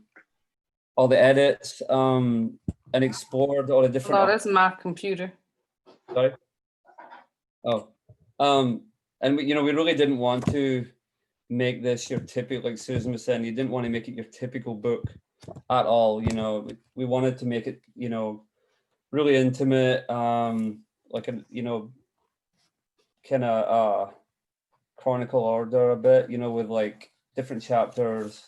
all the edits and explored all the different. Oh, that's my computer. Sorry. Oh, and we, you know, we really didn't want to make this your typical, like Susan was saying, you didn't want to make it your typical book at all. You know, we wanted to make it, you know, really intimate, like a, you know, kind of chronicle order a bit, you know, with like different chapters,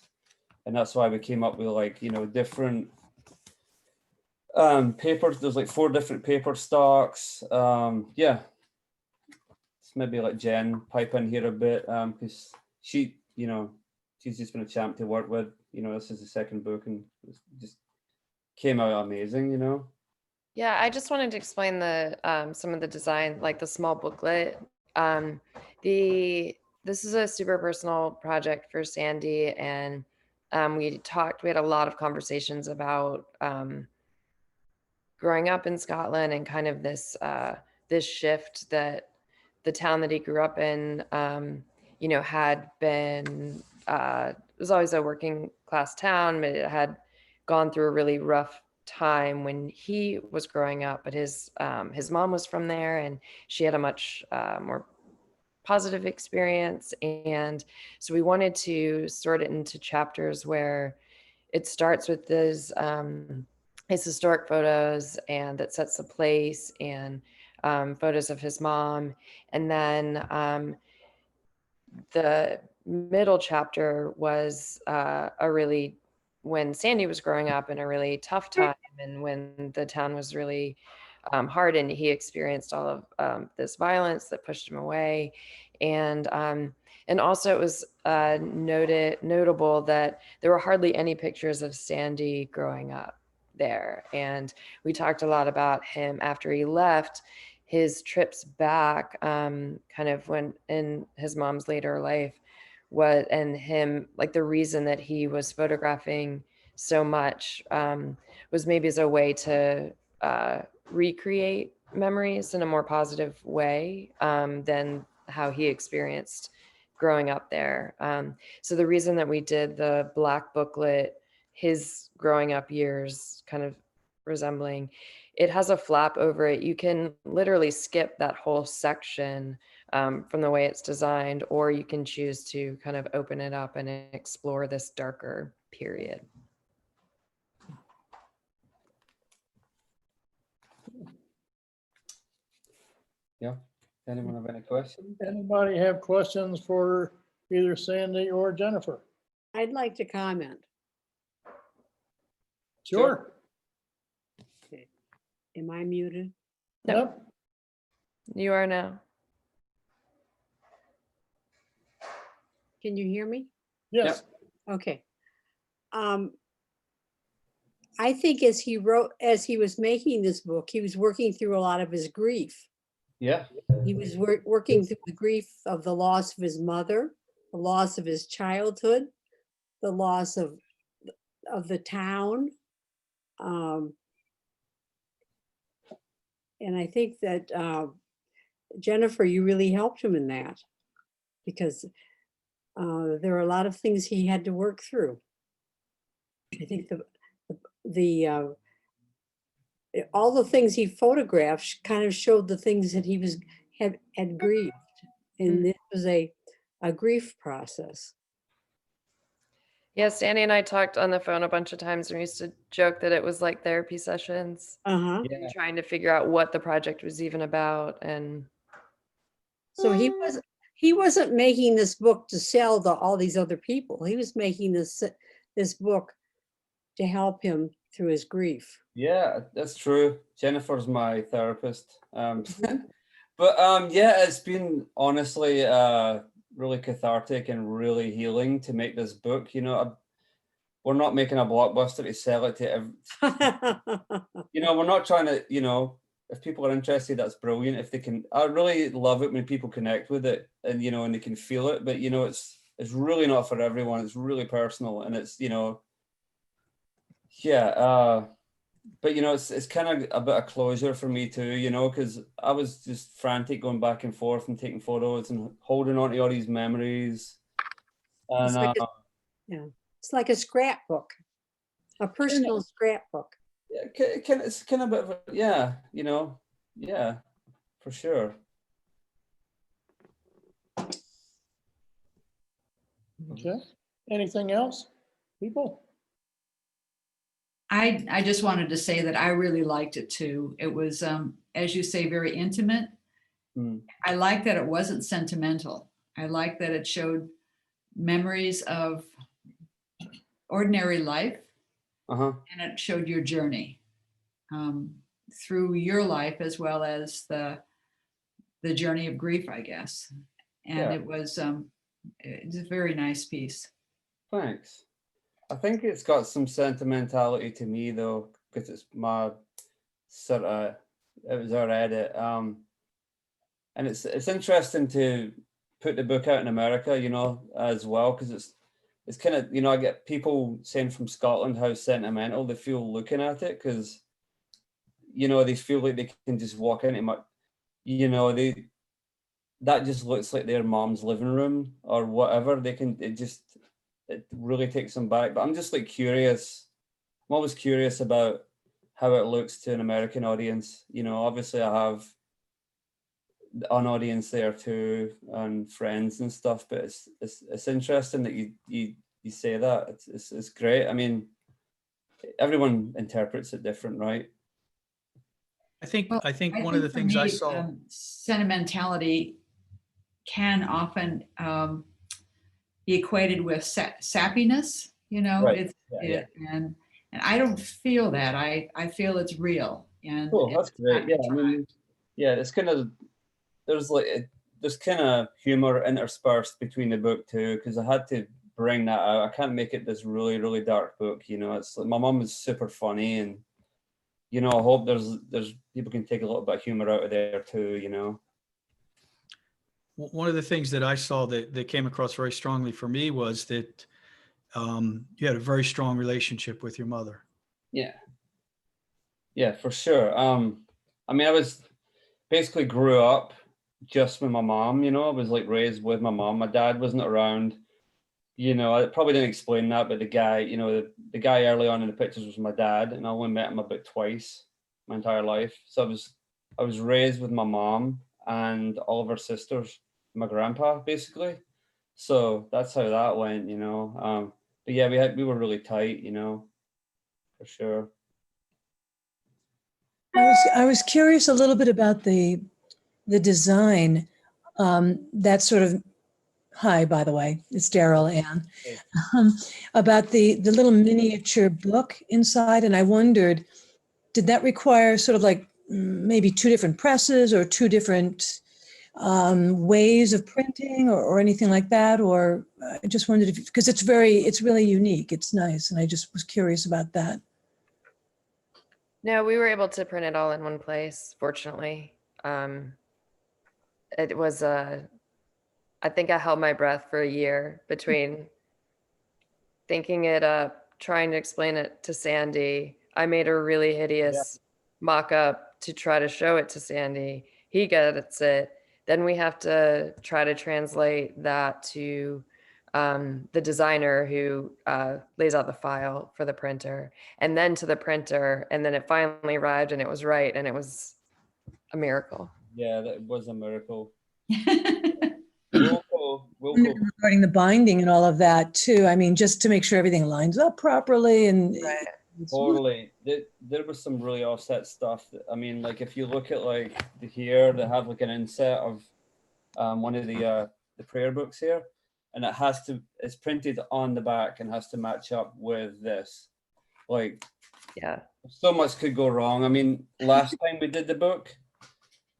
and that's why we came up with like, you know, different papers. There's like 4 different paper stocks. Yeah, it's maybe like Jen pipe in here a bit, because she, you know, she's just been a champ to work with. You know, this is the second book, and it just came out amazing, you know. Yeah, I just wanted to explain the some of the design, like the small booklet. This is a super personal project for Sandy, and we had a lot of conversations about growing up in Scotland and kind of this this shift that the town that he grew up in, you know, had been, it was always a working class town, but it had gone through a really rough time when he was growing up. But his mom was from there, and she had a much more positive experience. And so we wanted to sort it into chapters where it starts with this his historic photos, and that sets the place, and photos of his mom. And then the middle chapter was when Sandy was growing up in a really tough time, and when the town was really hard, and he experienced all of this violence that pushed him away. And also it was notable that there were hardly any pictures of Sandy growing up. there. And we talked a lot about him after he left, his trips back, kind of when in his mom's later life, and him, like the reason that he was photographing so much was maybe as a way to recreate memories in a more positive way than how he experienced growing up there. So the reason that we did the black booklet, his growing up years kind of resembling, it has a flap over it. You can literally skip that whole section from the way it's designed, or you can choose to kind of open it up and explore this darker period. Yeah. Anyone have any questions? Anybody have questions for either Sandy or Jennifer? I'd like to comment. Sure. Am I muted? No. Yep. You are now. Can you hear me? Yes. Okay. I think as he was making this book, he was working through a lot of his grief. Yeah. He was working through the grief of the loss of his mother, the loss of his childhood, the loss of the town. And I think that Jennifer, you really helped him in that, because there are a lot of things he had to work through. I think all the things he photographed kind of showed the things that he had grieved, and this was a grief process. Yeah, Sandy and I talked on the phone a bunch of times, and we used to joke that it was like therapy sessions, Uh-huh. Yeah. trying to figure out what the project was even about. And So he wasn't making this book to sell to all these other people. He was making this book to help him through his grief. Yeah, that's true. Jennifer's my therapist. But yeah, it's been honestly really cathartic and really healing to make this book. You know, we're not making a blockbuster to sell it to you know, we're not trying to, you know, if people are interested, that's brilliant. If they can, I really love it when people connect with it and, you know, and they can feel it, but you know, it's really not for everyone. It's really personal, and it's, you know, yeah, but you know, it's kind of a bit of closure for me too, you know, because I was just frantic going back and forth and taking photos and holding on to all these memories. It's And like it's like a scrapbook, a personal scrapbook. yeah, it's kind of a bit of a, yeah, you know, yeah, for sure. Okay. Anything else, people? I just wanted to say that I really liked it too. It was, as you say, very intimate. Mm. I like that it wasn't sentimental. I like that it showed memories of ordinary life, Uh-huh. and it showed your journey through your life, as well as the journey of grief, I guess. And Yeah. it was a very nice piece. Thanks. I think it's got some sentimentality to me though, because it's my sort of, it was our edit. And it's interesting to put the book out in America, you know, as well, because it's kind of, you know, I get people saying from Scotland how sentimental they feel looking at it, because, you know, they feel like they can just walk into my, you know, that just looks like their mom's living room or whatever. It really takes them back. But I'm just like curious. I'm always curious about how it looks to an American audience. You know, obviously I have an audience there too and friends and stuff, but it's interesting that you say that. It's great. I mean, everyone interprets it different, right? I think Well, one of the for things I me, saw. Sentimentality can often be equated with sappiness, you know. Right. Yeah. And I don't feel that. I feel it's real, and Cool. That's it's great. not Yeah. I contrived. mean, yeah. It's kind of there's kind of humor interspersed between the book too, because I had to bring that out. I can't make it this really dark book. You know, it's like my mom is super funny, and you know, I hope there's people can take a little bit of humor out of there too, you know. One of the things that I saw that came across very strongly for me was that you had a very strong relationship with your mother. Yeah. Yeah, for sure. I mean, I was basically grew up just with my mom, you know, I was like raised with my mom. My dad wasn't around, you know, I probably didn't explain that, but the guy, you know, the guy early on in the pictures was my dad, and I only met him about twice my entire life. So I was raised with my mom and all of her sisters, my grandpa, basically. So that's how that went, you know. But yeah, we were really tight, you know, for sure. I was curious a little bit about the design. That sort of, hi, by the way, it's Daryl Ann. Hey. About the little miniature book inside, and I wondered, did that require sort of like maybe two different presses or two different ways of printing or anything like that? Or I just wondered if, because it's really unique. It's nice. And I just was curious about that. No, we were able to print it all in one place, fortunately. It was I think I held my breath for a year between thinking it up, trying to explain it to Sandy. I made a really hideous mock-up to try to show it to Sandy. He gets it. Then we have to try to translate that to the designer who lays out the file for the printer, and then to the printer. And then it finally arrived and it was right. And it was a miracle. Yeah, that was a miracle. And regarding the binding and all of that too. I mean, just to make sure everything lines up properly and Right. Totally. There was some really offset stuff. I mean, like if you look at like here, they have like an inset of one of the prayer books here, and it's printed on the back and has to match up with this. Like, Yeah. so much could go wrong. I mean, last time we did the book,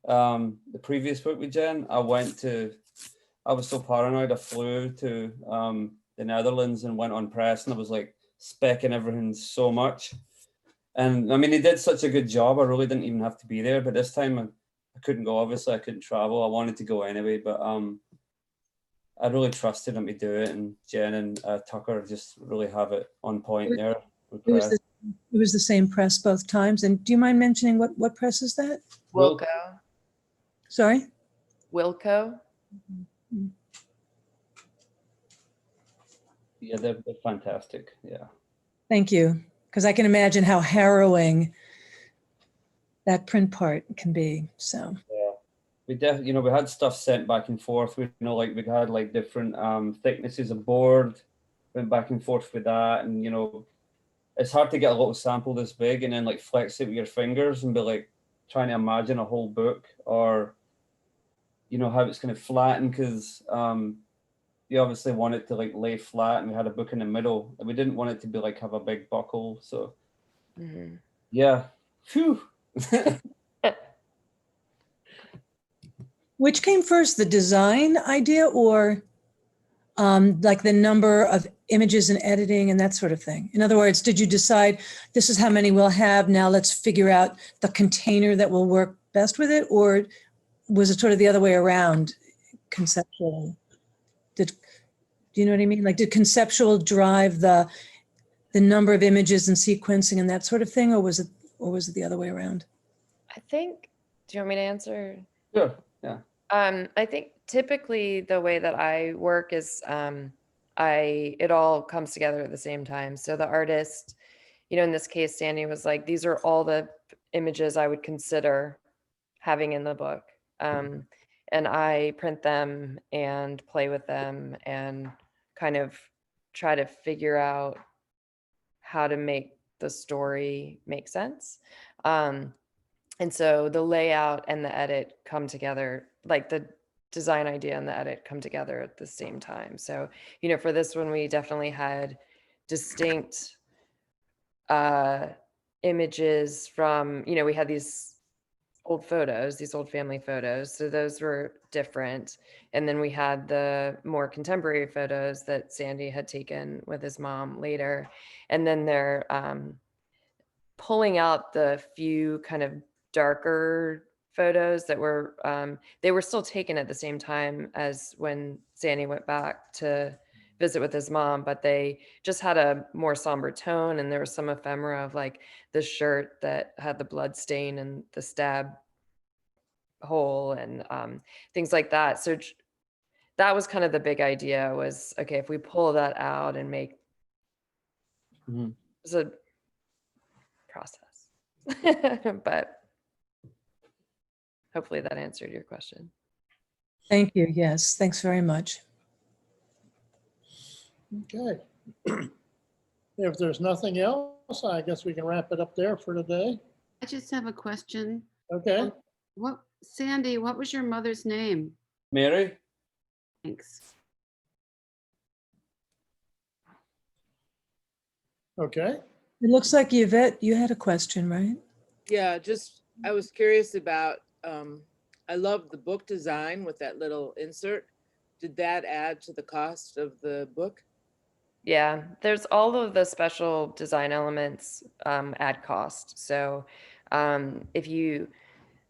the previous book with Jen, I was so paranoid. I flew to the Netherlands and went on press, and I was like specking everything so much. And I mean, he did such a good job. I really didn't even have to be there. But this time I couldn't go. Obviously, I couldn't travel. I wanted to go anyway, but I really trusted him to do it. And Jen and Tucker just really have it on point there. it was the same press both times. And do you mind mentioning what press is that? Wilco. Sorry? Wilco. Yeah, they're fantastic. Yeah. Thank you. Because I can imagine how harrowing that print part can be. So Yeah, we had stuff sent back and forth. We like we had like different thicknesses of board, went back and forth with that, and it's hard to get a little sample this big and then like flex it with your fingers and be like trying to imagine a whole book, or how it's going to flatten, because you obviously want it to like lay flat, and we had a book in the middle, and we didn't want it to be like have a big buckle. So yeah, phew. which came first, the design idea or like the number of images and editing and that sort of thing? In other words, did you decide this is how many we'll have, now let's figure out the container that will work best with it? Or was it sort of the other way around, conceptual? Do you know what I mean? Like, did conceptual drive the number of images and sequencing and that sort of thing, or was it the other way around? I think, do you want me to answer? Sure. Yeah. I think typically the way that I work is it all comes together at the same time. So the artist, in this case, Sandy was like, these are all the images I would consider having in the book. And I print them and play with them and kind of try to figure out how to make the story make sense. And so the layout and the edit come together, like the design idea and the edit come together at the same time. So, for this one, we definitely had distinct images from, we had these old family photos. So those were different. And then we had the more contemporary photos that Sandy had taken with his mom later. And then pulling out the few kind of darker photos that were, they were still taken at the same time as when Sandy went back to visit with his mom, but they just had a more somber tone. And there was some ephemera of like the shirt that had the blood stain and the stab hole and things like that. So that was kind of the big idea was, okay, if we pull that out and make, Mhm. it's a process, but hopefully that answered your question. Thank you. Yes, thanks very much. Okay. If there's nothing else, I guess we can wrap it up there for today. I just have a question. Okay. Sandy, what was your mother's name? Mary? Thanks. Okay. It looks like Yvette, you had a question, right? Yeah, just, I was curious about, I love the book design with that little insert. Did that add to the cost of the book? Yeah, there's all of the special design elements add cost. So if you,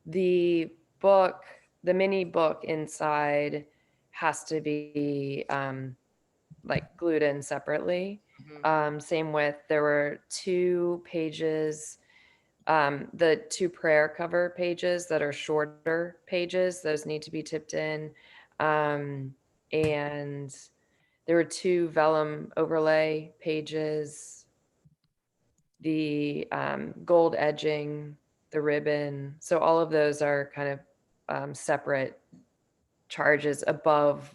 the book, the mini book inside has to be like glued in separately. Same with, there were 2 pages, the 2 prayer cover pages that are shorter pages, those need to be tipped in. And there were 2 vellum overlay pages, the gold edging, the ribbon. So all of those are kind of separate charges above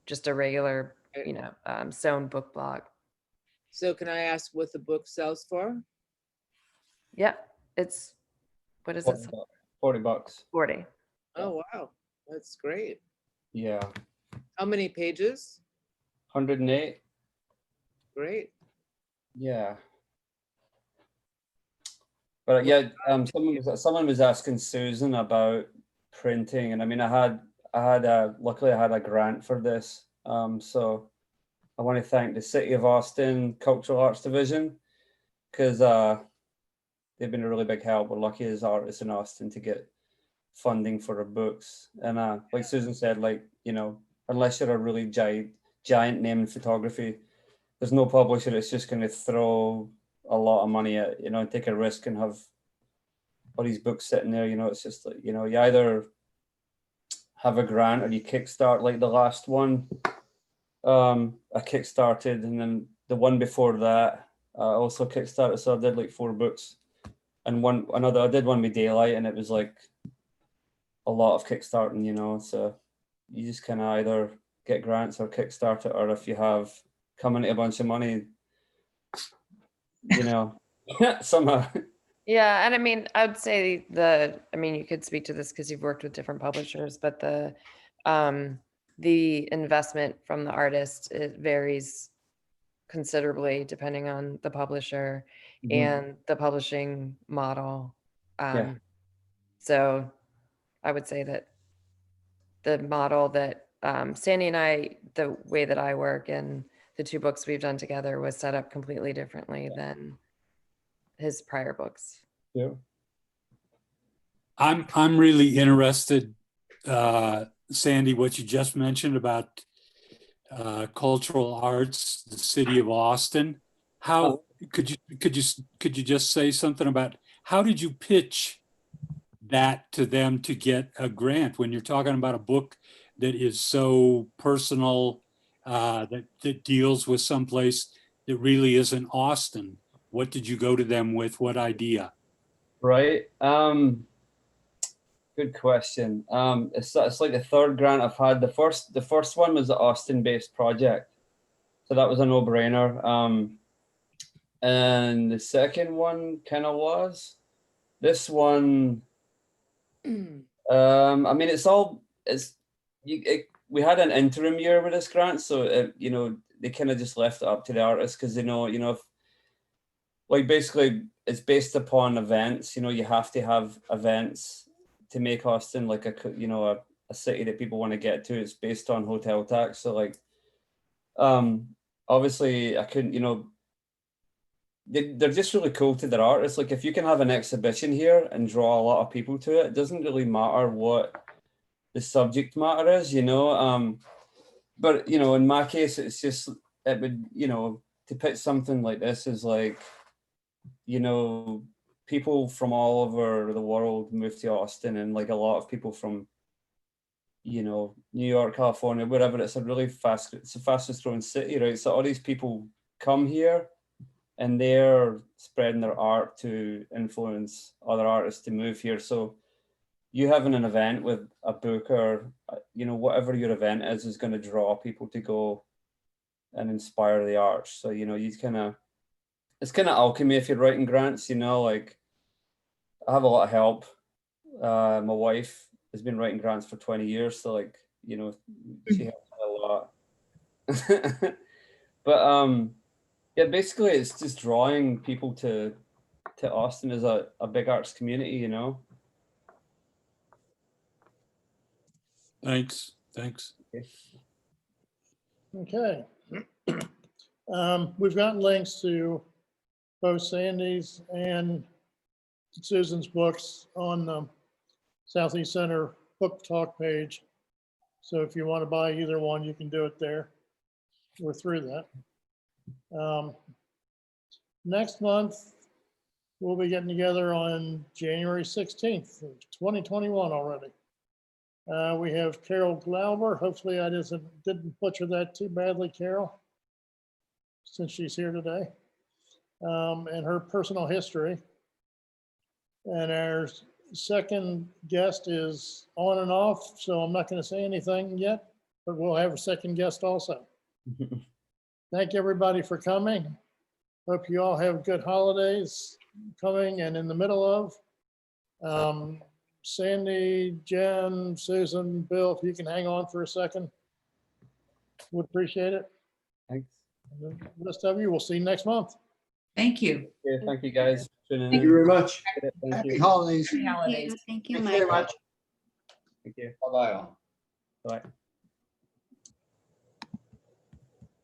just a regular, you know, sewn book block. So can I ask what the book sells for? Yeah, it's, what is it? 40 bucks. 40. Oh, wow, that's great. Yeah. How many pages? 108. Great. Yeah. But yeah, someone was asking Susan about printing, and I mean, luckily I had a grant for this. So I want to thank the City of Austin Cultural Arts Division, because they've been a really big help. We're lucky as artists in Austin to get funding for our books. And like Susan said, like, you know, unless you're a really giant name in photography, there's no publisher that's just going to throw a lot of money at, you know, and take a risk and have all these books sitting there. You know, it's just like, you know, you either have a grant or you kickstart, like the last one I kickstarted, and then the one before that I also kickstarted. So I did like 4 books, and I did one with Daylight, and it was like a lot of kickstarting, you know. So you just kind of either get grants or kickstart it, or if you have come into a bunch of money, you know, somehow. Yeah, and I mean, I would say I mean, you could speak to this because you've worked with different publishers, but the investment from the artist, it varies considerably depending on the publisher and the publishing model. Yeah. So I would say that the model that Sandy and I, the way that I work and the 2 books we've done together was set up completely differently than his prior books. Yeah. I'm really interested, Sandy, what you just mentioned about cultural arts, the city of Austin. How could you just say something about how did you pitch that to them to get a grant when you're talking about a book that is so personal, that deals with someplace that really isn't Austin? What did you go to them with? What idea? Right. Good question. It's like the 3rd grant I've had. The first one was an Austin-based project, so that was a no-brainer. And the second one kind of was. This one, I mean, we had an interim year with this grant, so you know, they kind of just left it up to the artists, because they know, you know, if, like, basically it's based upon events. You know, you have to have events to make Austin like a city that people want to get to. It's based on hotel tax. So like, obviously I couldn't, you know, they're just really cool to their art. It's like if you can have an exhibition here and draw a lot of people to it, it doesn't really matter what the subject matter is, you know. But you know, in my case, it's just it would, you know, to put something like this is like, you know, people from all over the world move to Austin, and like a lot of people from, you know, New York, California, wherever. It's the fastest growing city, right? So all these people come here and they're spreading their art to influence other artists to move here. So you having an event with a book or, you know, whatever your event is going to draw people to go and inspire the arts. So, you know, it's kind of alchemy if you're writing grants, you know, like I have a lot of help. My wife has been writing grants for 20 years. So like, you know, she helps me a lot. But yeah, basically it's just drawing people to Austin as a big arts community, you know. Thanks. Okay. We've gotten links to both Sandy's and Susan's books on the Southeast Center Book Talk page. So if you want to buy either one, you can do it there. We're through that. Next month, we'll be getting together on January 16th, 2021 already. We have Carol Glauber. Hopefully I didn't butcher that too badly, Carol, since she's here today, and her personal history. And our second guest is on and off, so I'm not going to say anything yet, but we'll have a second guest also. Thank everybody for coming. Hope you all have good holidays coming and in the middle of. Sandy, Jen, Susan, Bill, if you can hang on for a second, would appreciate it. Thanks. And the rest of you, we'll see you next month. Thank you. Yeah, thank you guys. Thank you very much. Thank Happy you. holidays. Happy holidays. Thank you, Thank you very Mike. much. Thank you. Bye-bye all. Bye.